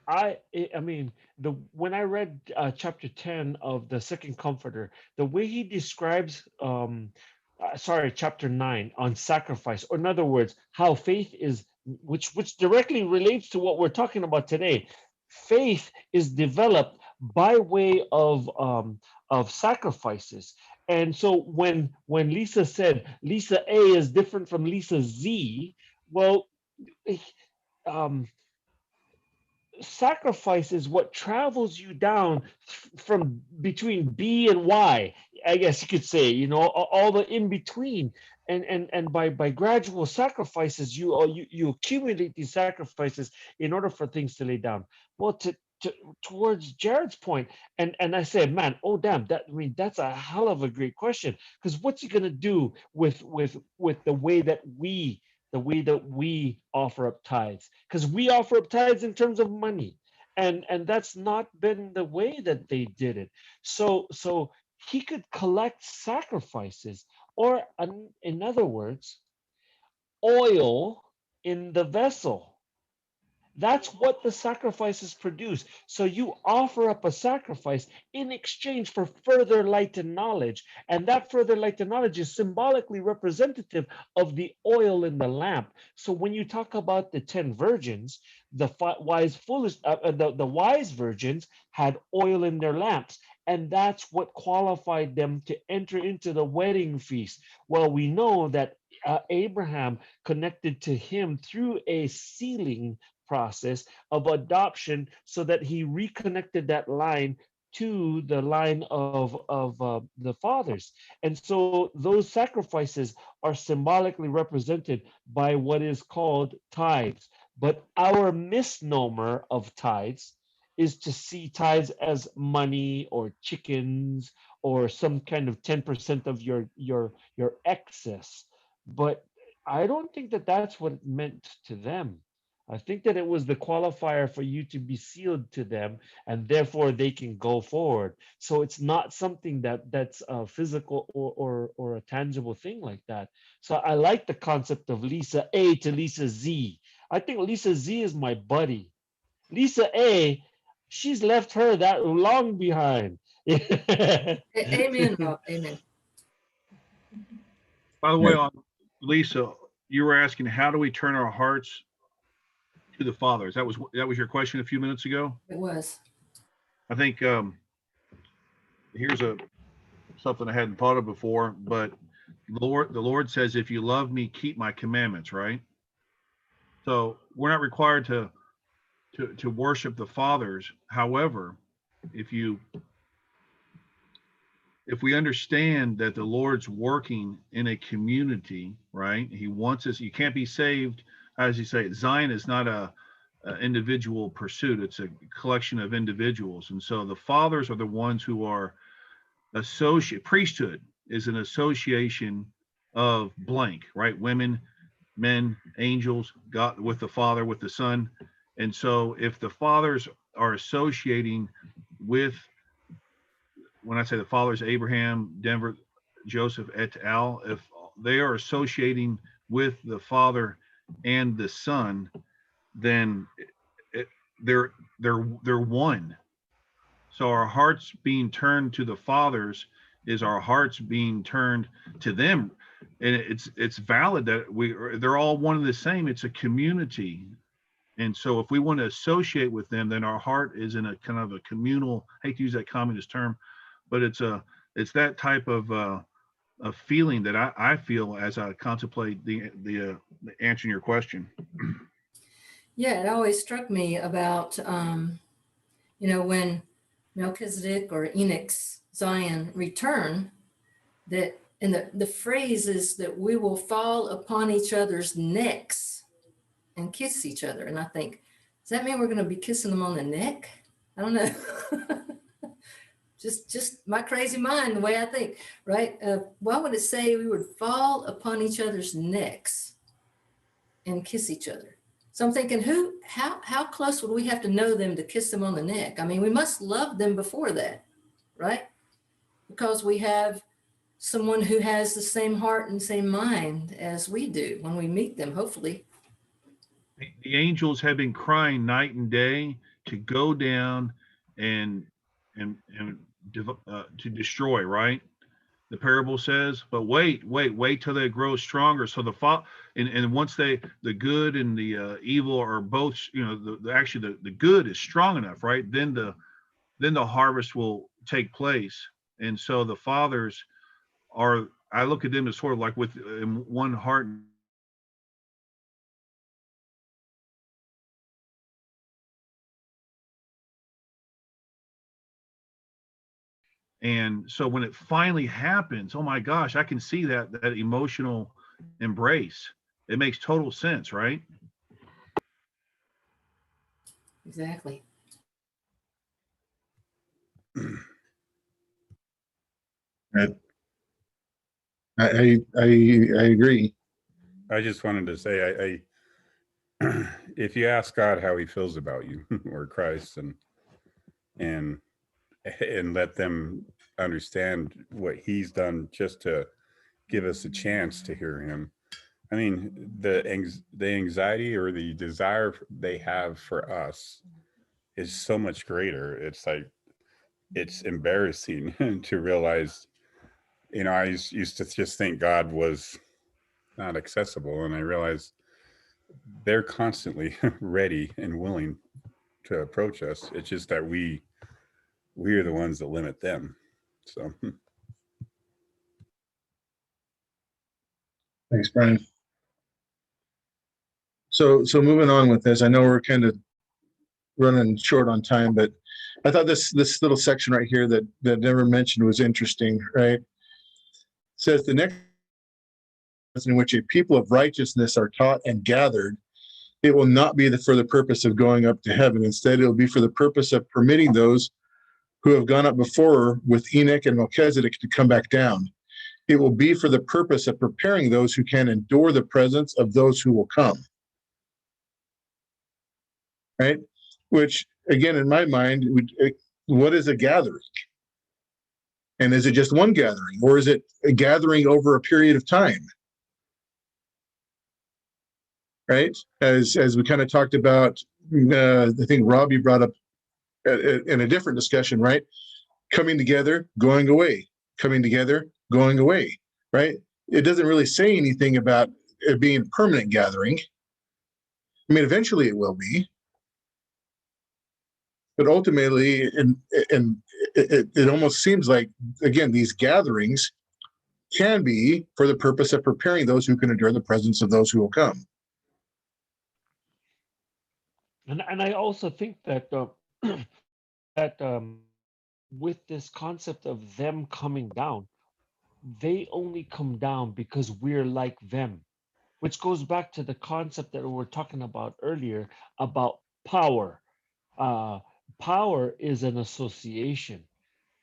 I mean, when I read chapter 10 of the Second Comforter, the way he describes, chapter 9 on sacrifice, or in other words, how faith is, which directly relates to what we're talking about today. Faith is developed by way of sacrifices. And so when Lisa said Lisa A is different from Lisa Z, well, um, sacrifice is what travels you down from between B and Y, I guess you could say, all the in between. And by gradual sacrifices, you accumulate these sacrifices in order for things to lay down. Well, towards Jared's point, and I said, man, oh damn, that's a hell of a great question, because what's he gonna do with the way that we offer up tithes? Because we offer up tithes in terms of money, and that's not been the way that they did it. So he could collect sacrifices, or in other words, oil in the vessel. That's what the sacrifices produce. So you offer up a sacrifice in exchange for further light and knowledge. And that further light and knowledge is symbolically representative of the oil in the lamp. So when you talk about the 10 virgins, the wise virgins had oil in their lamps. And that's what qualified them to enter into the wedding feast. Well, we know that Abraham connected to him through a sealing process of adoption, so that he reconnected that line to the line of the fathers. And so those sacrifices are symbolically represented by what is called tithes. But our misnomer of tithes is to see tithes as money or chickens or some kind of 10% of your excess. But I don't think that that's what it meant to them. I think that it was the qualifier for you to be sealed to them, and therefore they can go forward. So it's not something that's a physical or a tangible thing like that. So I like the concept of Lisa A to Lisa Z. I think Lisa Z is my buddy. Lisa A, she's left her that long behind. Amen, Rob. Amen. by the way, on Lisa, you were asking how do we turn our hearts to the Father? That was your question a few minutes ago. It was. I think here's something I hadn't thought of before, but the Lord says, "If you love me, keep my commandments." Right. So we're not required to worship the fathers. However, if we understand that the Lord's working in a community, right? He wants us. You can't be saved, as you say. Zion is not a individual pursuit. It's a collection of individuals, and so the fathers are the ones who are associate. Priesthood is an association of blank, right? Women, men, angels, God, with the Father, with the Son. And so if the fathers are associating with, when I say the fathers, Abraham, Denver, Joseph, et al., if they are associating with the Father and the Son, then they're one. So our hearts being turned to the fathers is our hearts being turned to them, and it's valid that they're all one and the same. It's a community, and so if we want to associate with them, then our heart is in a kind of a communal. I hate to use that communist term, but it's that type of a feeling that I feel as I contemplate the answering your question. Yeah, it always struck me about, when Melchizedek or Enoch's Zion return, that, and the phrase is that we will fall upon each other's necks and kiss each other. And I think, does that mean we're going to be kissing them on the neck? I don't know. just my crazy mind, the way I think, right? Why would it say we would fall upon each other's necks and kiss each other? So I'm thinking, how close would we have to know them to kiss them on the neck? I mean, we must love them before that, right? Because we have someone who has the same heart and same mind as we do when we meet them, hopefully. The angels have been crying night and day to go down and to destroy, right? The parable says, but wait till they grow stronger. So and once the good and the evil are both, actually the good is strong enough, right? Then the harvest will take place. And so the fathers I look at them as sort of like with one heart. And so when it finally happens, oh my gosh, I can see that emotional embrace. It makes total sense, right? Exactly. I agree. I just wanted to say, I if you ask God how he feels about you or Christ and let them understand what he's done just to give us a chance to hear him. I mean, the anxiety or the desire they have for us is so much greater. It's like, it's embarrassing to realize, I used to just think God was not accessible. And I realized they're constantly ready and willing to approach us. It's just that we are the ones that limit them. So Thanks, Brian. So moving on with this, I know we're kind of running short on time, but I thought this little section right here that never mentioned was interesting, right? It says the next in which a people of righteousness are taught and gathered, it will not be for the purpose of going up to heaven. Instead, it will be for the purpose of permitting those who have gone up before with Enoch and Melchizedek to come back down. It will be for the purpose of preparing those who can endure the presence of those who will come. Right? Which, again, in my mind, what is a gathering? And is it just one gathering, or is it a gathering over a period of time? Right? As we kind of talked about, I think Robbie brought up in a different discussion, right? Coming together, going away, coming together, going away, right? It doesn't really say anything about it being a permanent gathering. I mean, eventually it will be, but ultimately, and it almost seems like, again, these gatherings can be for the purpose of preparing those who can endure the presence of those who will come. And I also think that with this concept of them coming down, they only come down because we're like them, which goes back to the concept that we were talking about earlier about power. Power is an association.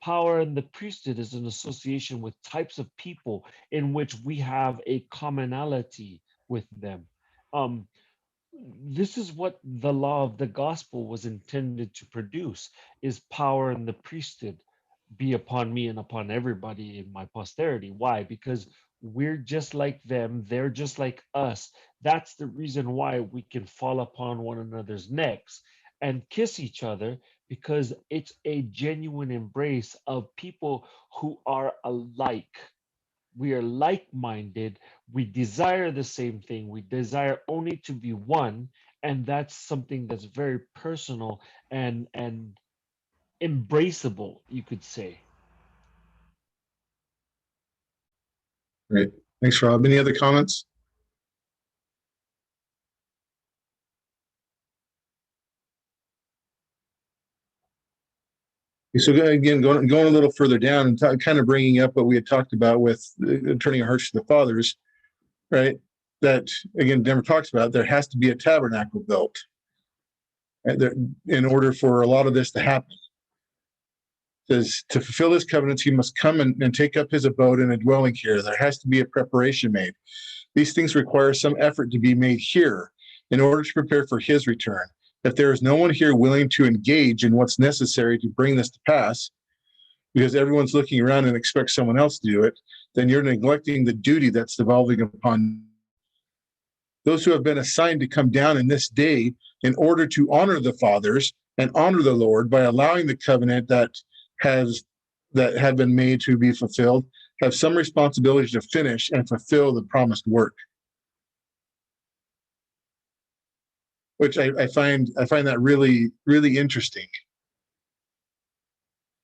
Power in the priesthood is an association with types of people in which we have a commonality with them. This is what the law of the gospel was intended to produce, is power in the priesthood be upon me and upon everybody in my posterity. Why? Because we're just like them, they're just like us. That's the reason why we can fall upon one another's necks and kiss each other, because it's a genuine embrace of people who are alike. We are like-minded. We desire the same thing. We desire only to be one, and that's something that's very personal and embraceable, you could say. Great. Thanks, Rob. Any other comments? So again, going a little further down and kind of bringing up what we had talked about with turning our hearts to the fathers, right? That again, Denver talks about there has to be a tabernacle built, right? In order for a lot of this to happen. It says to fulfill his covenants, he must come and take up his abode in a dwelling here. There has to be a preparation made. These things require some effort to be made here in order to prepare for his return. If there is no one here willing to engage in what's necessary to bring this to pass, because everyone's looking around and expects someone else to do it, then you're neglecting the duty that's devolving upon those who have been assigned to come down in this day in order to honor the fathers and honor the Lord by allowing the covenant that have been made to be fulfilled, have some responsibility to finish and fulfill the promised work. Which I find that really, really interesting.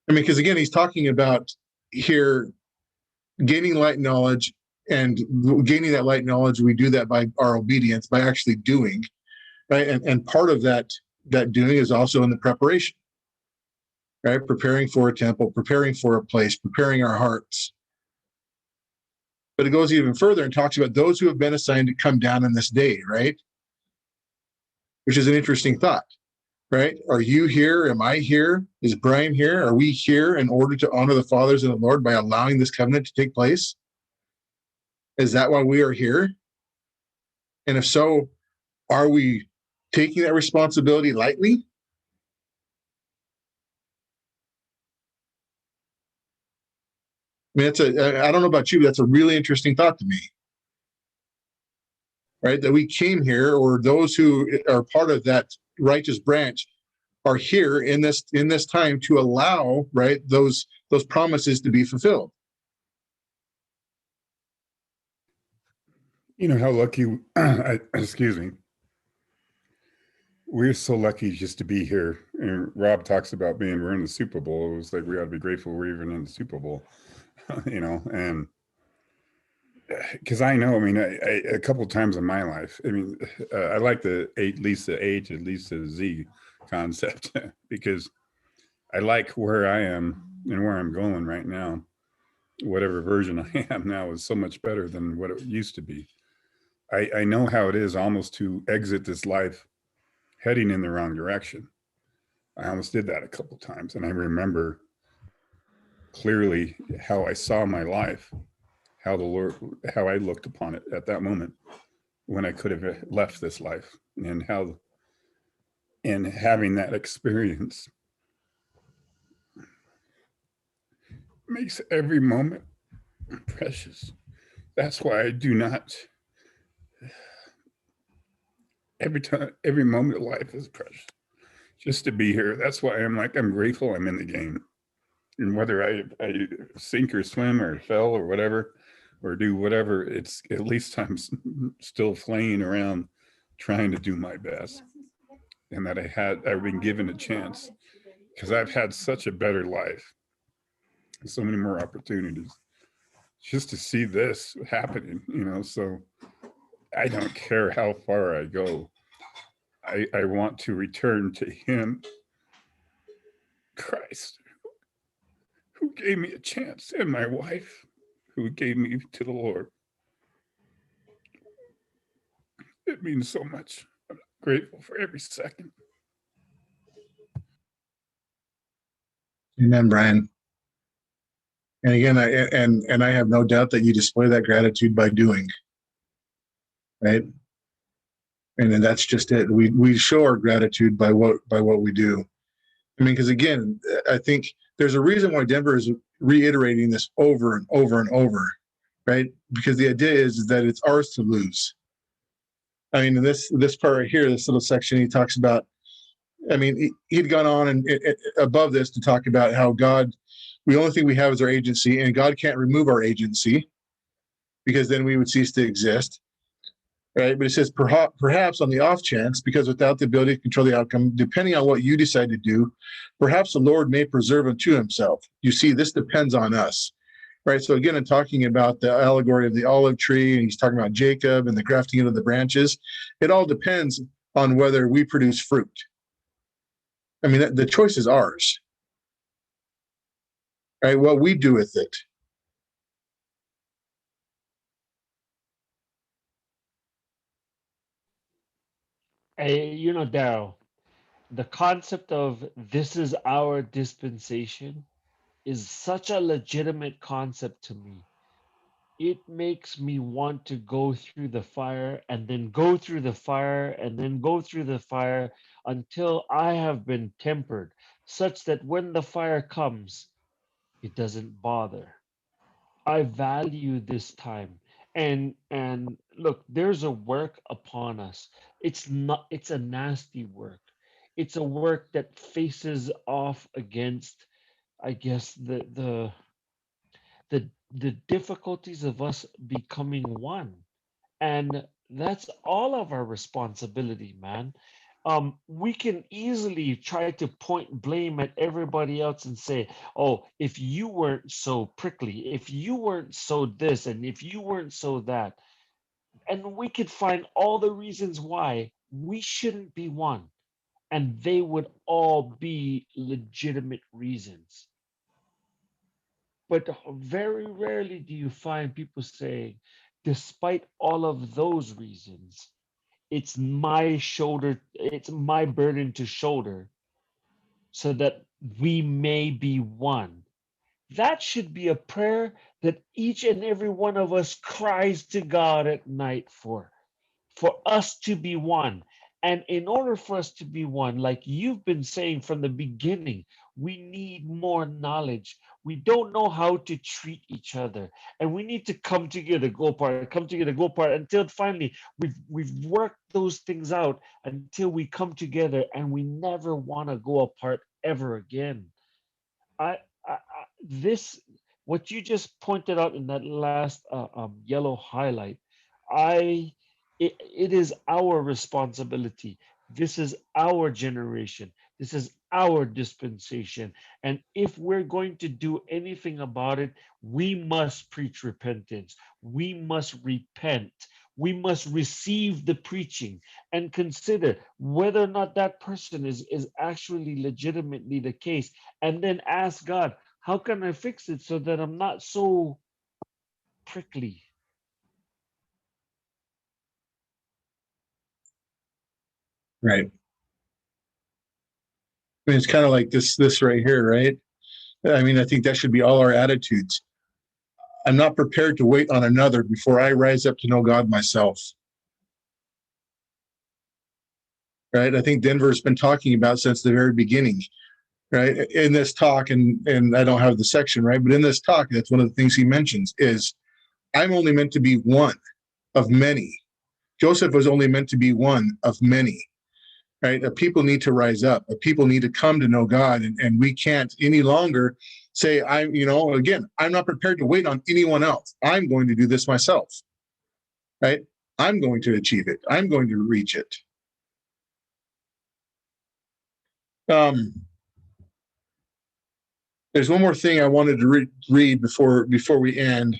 I mean, because again, he's talking about here gaining light knowledge, and gaining that light knowledge, we do that by our obedience, by actually doing, right? And part of that doing is also in the preparation, right? Preparing for a temple, preparing for a place, preparing our hearts. But it goes even further and talks about those who have been assigned to come down in this day, right? Which is an interesting thought, right? Are you here? Am I here? Is Brian here? Are we here in order to honor the fathers and the Lord by allowing this covenant to take place? Is that why we are here? And if so, are we taking that responsibility lightly? I mean, I don't know about you, but that's a really interesting thought to me. Right? That we came here, or those who are part of that righteous branch are here in this time to allow, right, those promises to be fulfilled. You know how lucky, excuse me, we're so lucky just to be here. And Rob talks about we're in the Super Bowl. It was like, we ought to be grateful we're even in the Super Bowl, you know, and because I know, I mean, a couple of times in my life, I mean, I like at least the H, at least the Z concept, because I like where I am and where I'm going right now. Whatever version I am now is so much better than what it used to be. I know how it is almost to exit this life heading in the wrong direction. I almost did that a couple of times. And I remember clearly how I saw my life, how I looked upon it at that moment when I could have left this life, and having that experience makes every moment precious. That's why I do not, every moment of life is precious. Just to be here. That's why I'm grateful I'm in the game. And whether I sink or swim or fell or whatever, or do whatever, it's at least I'm still flaying around trying to do my best. And that I've been given a chance, because I've had such a better life, so many more opportunities just to see this happening, you know. So I don't care how far I go. I want to return to him, Christ, who gave me a chance, and my wife, who gave me to the Lord. It means so much. I'm grateful for every second. Amen, Brian. And again, I have no doubt that you display that gratitude by doing, right? And then that's just it. We show our gratitude by what we do. I mean, because again, I think there's a reason why Denver is reiterating this over and over and over, right? Because the idea is that it's ours to lose. I mean, in this part right here, this little section, he talks about I mean, he'd gone on and above this to talk about how God, the only thing we have is our agency, and God can't remove our agency because then we would cease to exist. Right. But it says perhaps on the off chance, because without the ability to control the outcome, depending on what you decide to do, perhaps the Lord may preserve unto himself. You see, this depends on us. Right. So again, in talking about the allegory of the olive tree, and he's talking about Jacob and the grafting into the branches, it all depends on whether we produce fruit. I mean, the choice is ours. Right. What we do with it. You know, Daryl, the concept of this is our dispensation is such a legitimate concept to me. It makes me want to go through the fire and then go through the fire and then go through the fire until I have been tempered, such that when the fire comes, it doesn't bother. I value this time. And look, there's a work upon us. It's a nasty work. It's a work that faces off against, I guess, the difficulties of us becoming one. And that's all of our responsibility, man. We can easily try to point blame at everybody else and say, oh, if you weren't so prickly, if you weren't so this, and if you weren't so that. And we could find all the reasons why we shouldn't be one. And they would all be legitimate reasons. But very rarely do you find people saying, despite all of those reasons, it's my shoulder, it's my burden to shoulder so that we may be one. That should be a prayer that each and every one of us cries to God at night for us to be one. And in order for us to be one, like you've been saying from the beginning, we need more knowledge. We don't know how to treat each other. And we need to come together, go apart, come together, go apart until finally we've worked those things out until we come together and we never want to go apart ever again. This, what you just pointed out in that last yellow highlight, I it is our responsibility. This is our generation. This is our dispensation. And if we're going to do anything about it, we must preach repentance. We must repent. We must receive the preaching and consider whether or not that person is actually legitimately the case. And then ask God, how can I fix it so that I'm not so prickly? Right. I mean, it's kind of like this right here, right? I mean, I think that should be all our attitudes. I'm not prepared to wait on another before I rise up to know God myself. Right? I think Denver's been talking about since the very beginning, right? In this talk, and I don't have the section, right? But in this talk, that's one of the things he mentions is I'm only meant to be one of many. Joseph was only meant to be one of many. Right? People need to rise up. People need to come to know God, and we can't any longer say, again, I'm not prepared to wait on anyone else. I'm going to do this myself. Right? I'm going to achieve it. I'm going to reach it. There's one more thing I wanted to read before we end.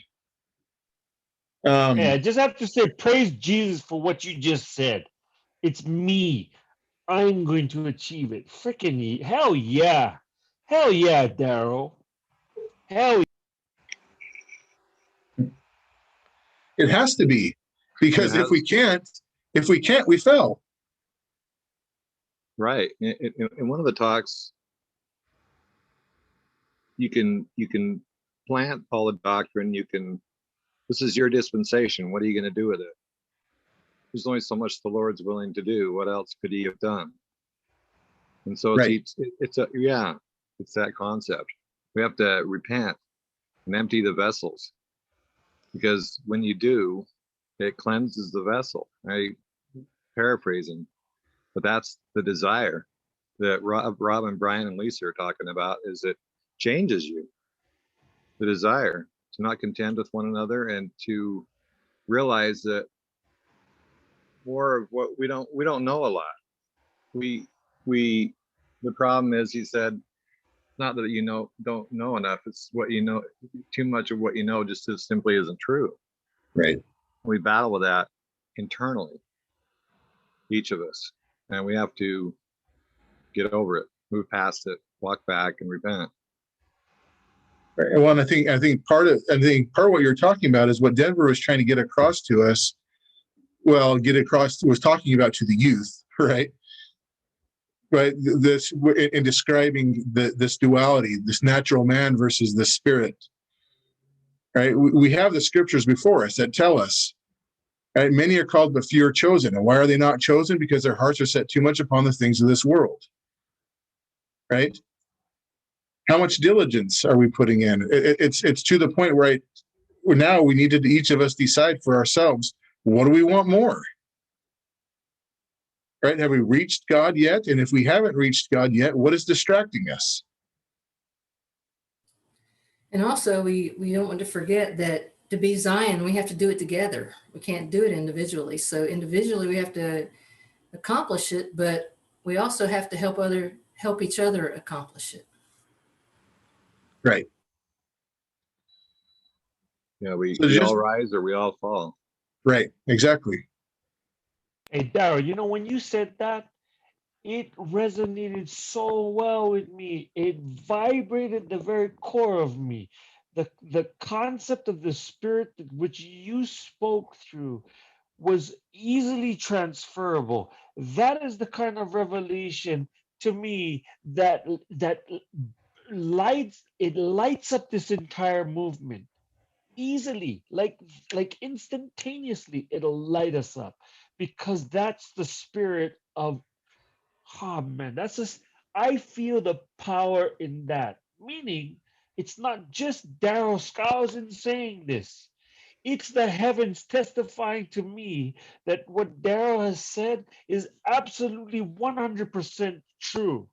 Hey, I just have to say, praise Jesus for what you just said. It's me. I'm going to achieve it. Freaking hell yeah. Hell yeah, Daryl. Hell Yeah. It has to be, because if we can't, we fail. Right. In one of the talks, you can plant all the doctrine. This is your dispensation. What are you going to do with it? There's only so much the Lord's willing to do. What else could he have done? And so it's that concept. We have to repent and empty the vessels, because when you do, it cleanses the vessel. I paraphrasing, but that's the desire, that Rob and Brian and Lisa are talking about is it changes you. The desire to not contend with one another and to realize that more of what we don't know a lot. The problem is, he said, not that don't know enough, it's what you know. Too much of what you know just simply isn't true. Right. We battle with that internally, each of us, and we have to get over it, move past it, walk back and repent. Right. Well, and I think part of what you're talking about is what Denver was trying to get across to us. Well, was talking about to the youth, right? Right. This in describing this duality, this natural man versus the spirit. Right. We have the scriptures before us that tell us, right, many are called, but few are chosen. And why are they not chosen? Because their hearts are set too much upon the things of this world. Right. How much diligence are we putting in? It's to the point where now we need to each of us decide for ourselves, what do we want more? Right? Have we reached God yet? And if we haven't reached God yet, what is distracting us? And also, we don't want to forget that to be Zion, we have to do it together. We can't do it individually. So individually, we have to accomplish it, but we also have to help each other accomplish it. Right. Yeah, we So all rise or we all fall. Right. Exactly. Hey, Daryl, when you said that, it resonated so well with me. It vibrated the very core of me. The concept of the spirit which you spoke through was easily transferable. That is the kind of revelation to me that lights up this entire movement easily, like instantaneously. It'll light us up because that's the spirit of, oh man, that's just, I feel the power in that. Meaning, it's not just Daryl Skousen saying this. It's the heavens testifying to me that what Daryl has said is absolutely 100% true.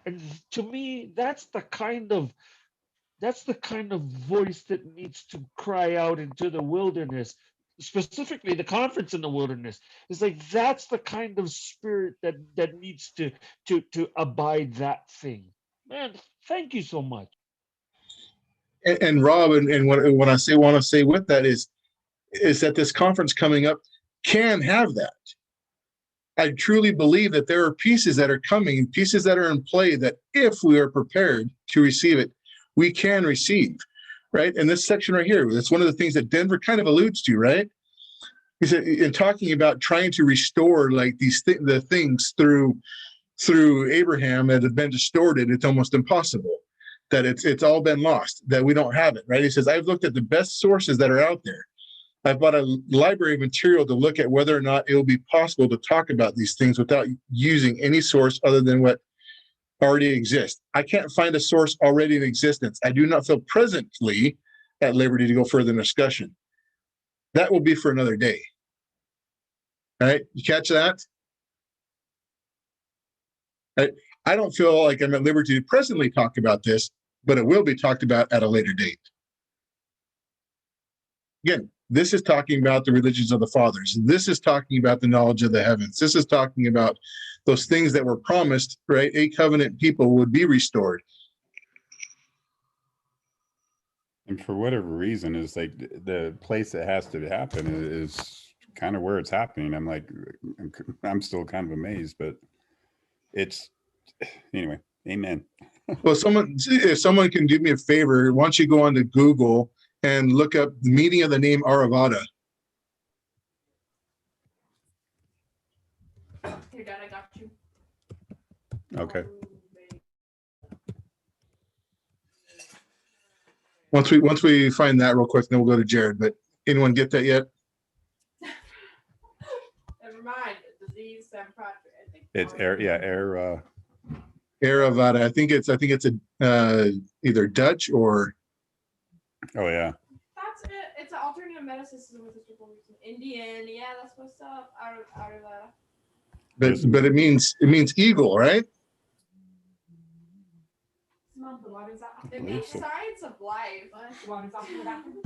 And to me, that's the kind of voice that needs to cry out into the wilderness, specifically the conference in the wilderness. It's like that's the kind of spirit that needs to abide that thing. Man, thank you so much. And Rob, and what I want to say with that is that this conference coming up can have that. I truly believe that there are pieces that are coming, pieces that are in play, that if we are prepared to receive it, we can receive, right? And this section right here, that's one of the things that Denver kind of alludes to, right? He said, in talking about trying to restore like the things through Abraham that have been distorted, it's almost impossible. That it's all been lost, that we don't have it, right? He says, I've looked at the best sources that are out there. I've bought a library of material to look at whether or not it will be possible to talk about these things without using any source other than what already exists. I can't find a source already in existence. I do not feel presently at liberty to go further in discussion. That will be for another day. All right, you catch that? I don't feel like I'm at liberty to presently talk about this, but it will be talked about at a later date. Again, this is talking about the religions of the fathers. This is talking about the knowledge of the heavens. This is talking about those things that were promised, right? A covenant people would be restored. And for whatever reason, it's like the place that has to happen is kind of where it's happening. I'm still kind of amazed, but it's, anyway, amen. Well, if someone can do me a favor, why don't you go on to Google and look up the meaning of the name Aravada. Here, Dad, I got you. Okay. Once we find that real quick, then we'll go to Jared. But anyone get that yet? Never mind. Disease and project. It's Aravada. I think it's a either Dutch or. Oh yeah. That's it. It's an alternative medicine system with Indian. Yeah, that's what's up. Out of that. But it means eagle, right? Mom, the water's out. I It believe makes so. signs of life. The water's out in the bathroom.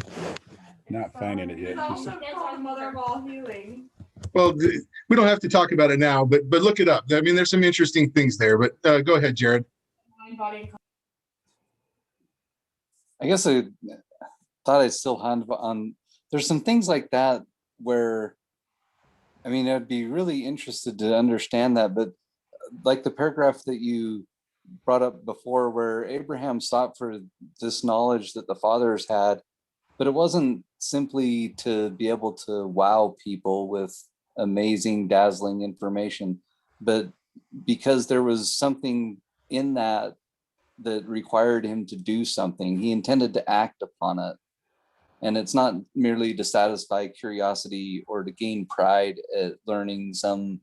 Not finding it yet. It's also called the mother of all healing. Well, we don't have to talk about it now, but look it up. I mean, there's some interesting things there, but go ahead, Jared. Mind, body, and I guess I thought I'd still hand on. There's some things like that where, I mean, I'd be really interested to understand that, but like the paragraph that you brought up before, where Abraham sought for this knowledge that the fathers had, but it wasn't simply to be able to wow people with amazing, dazzling information, but because there was something in that that required him to do something. He intended to act upon it. And it's not merely to satisfy curiosity or to gain pride at learning some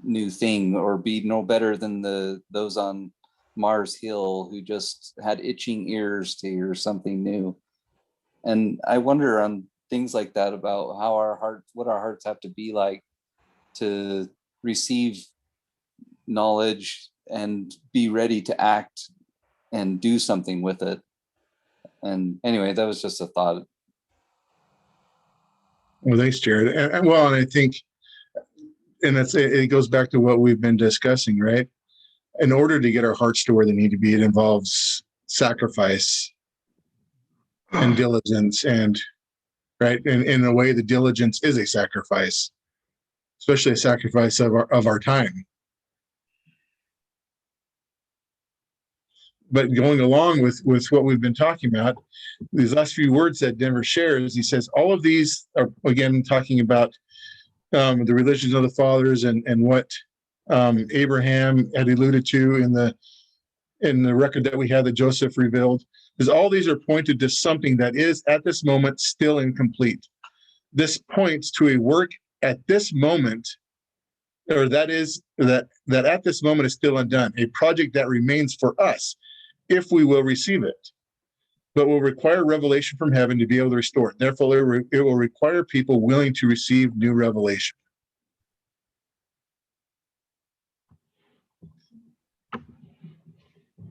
new thing or be no better than those on Mars Hill who just had itching ears to hear something new. And I wonder on things like that about how what our hearts have to be like to receive knowledge and be ready to act and do something with it. And anyway, that was just a thought. Well, thanks, Jared. And I think, and it goes back to what we've been discussing, right? In order to get our hearts to where they need to be, it involves sacrifice and diligence, and right, and in a way, the diligence is a sacrifice, especially a sacrifice of our time. But going along with what we've been talking about, these last few words that Denver shares, he says all of these are again talking about the religions of the fathers and what Abraham had alluded to in the record that we had that Joseph revealed, because all these are pointed to something that is at this moment still incomplete. This points to a work at this moment, or that at this moment is still undone, a project that remains for us if we will receive it, but will require revelation from heaven to be able to restore it. Therefore, it will require people willing to receive new revelation.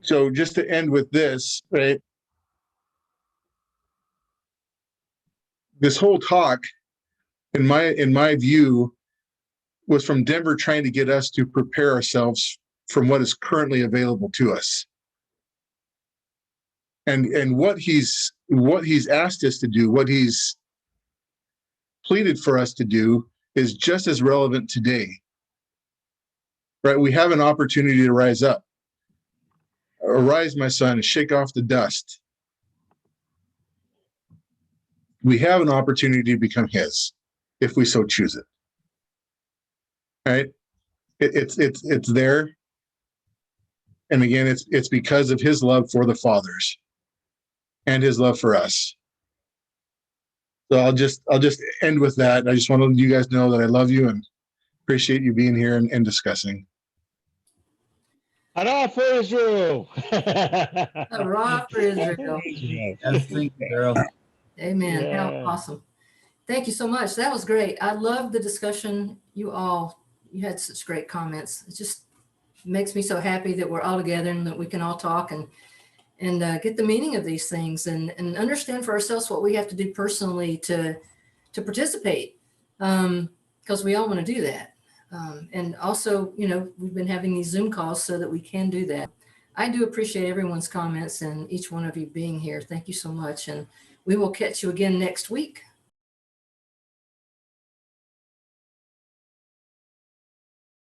So just to end with this, right? This whole talk, in my view, was from Denver trying to get us to prepare ourselves from what is currently available to us. And what he's asked us to do, what he's pleaded for us to do, is just as relevant today. Right? We have an opportunity to rise up. Arise, my son, and shake off the dust. We have an opportunity to become his, if we so choose it. Right? It's there. And again, it's because of his love for the fathers and his love for us. So I'll just end with that. I just want to let you guys know that I love you and appreciate you being here and discussing. Hurrah for Israel! Hurrah for Israel. Yes, thank you, girl. Amen. Yeah. How awesome. Thank you so much. That was great. I love the discussion. You had such great comments. It just makes me so happy that we're all together and that we can all talk and get the meaning of these things and understand for ourselves what we have to do personally to participate, because we all want to do that. And also, we've been having these Zoom calls so that we can do that. I do appreciate everyone's comments and each one of you being here. Thank you so much. And we will catch you again next week.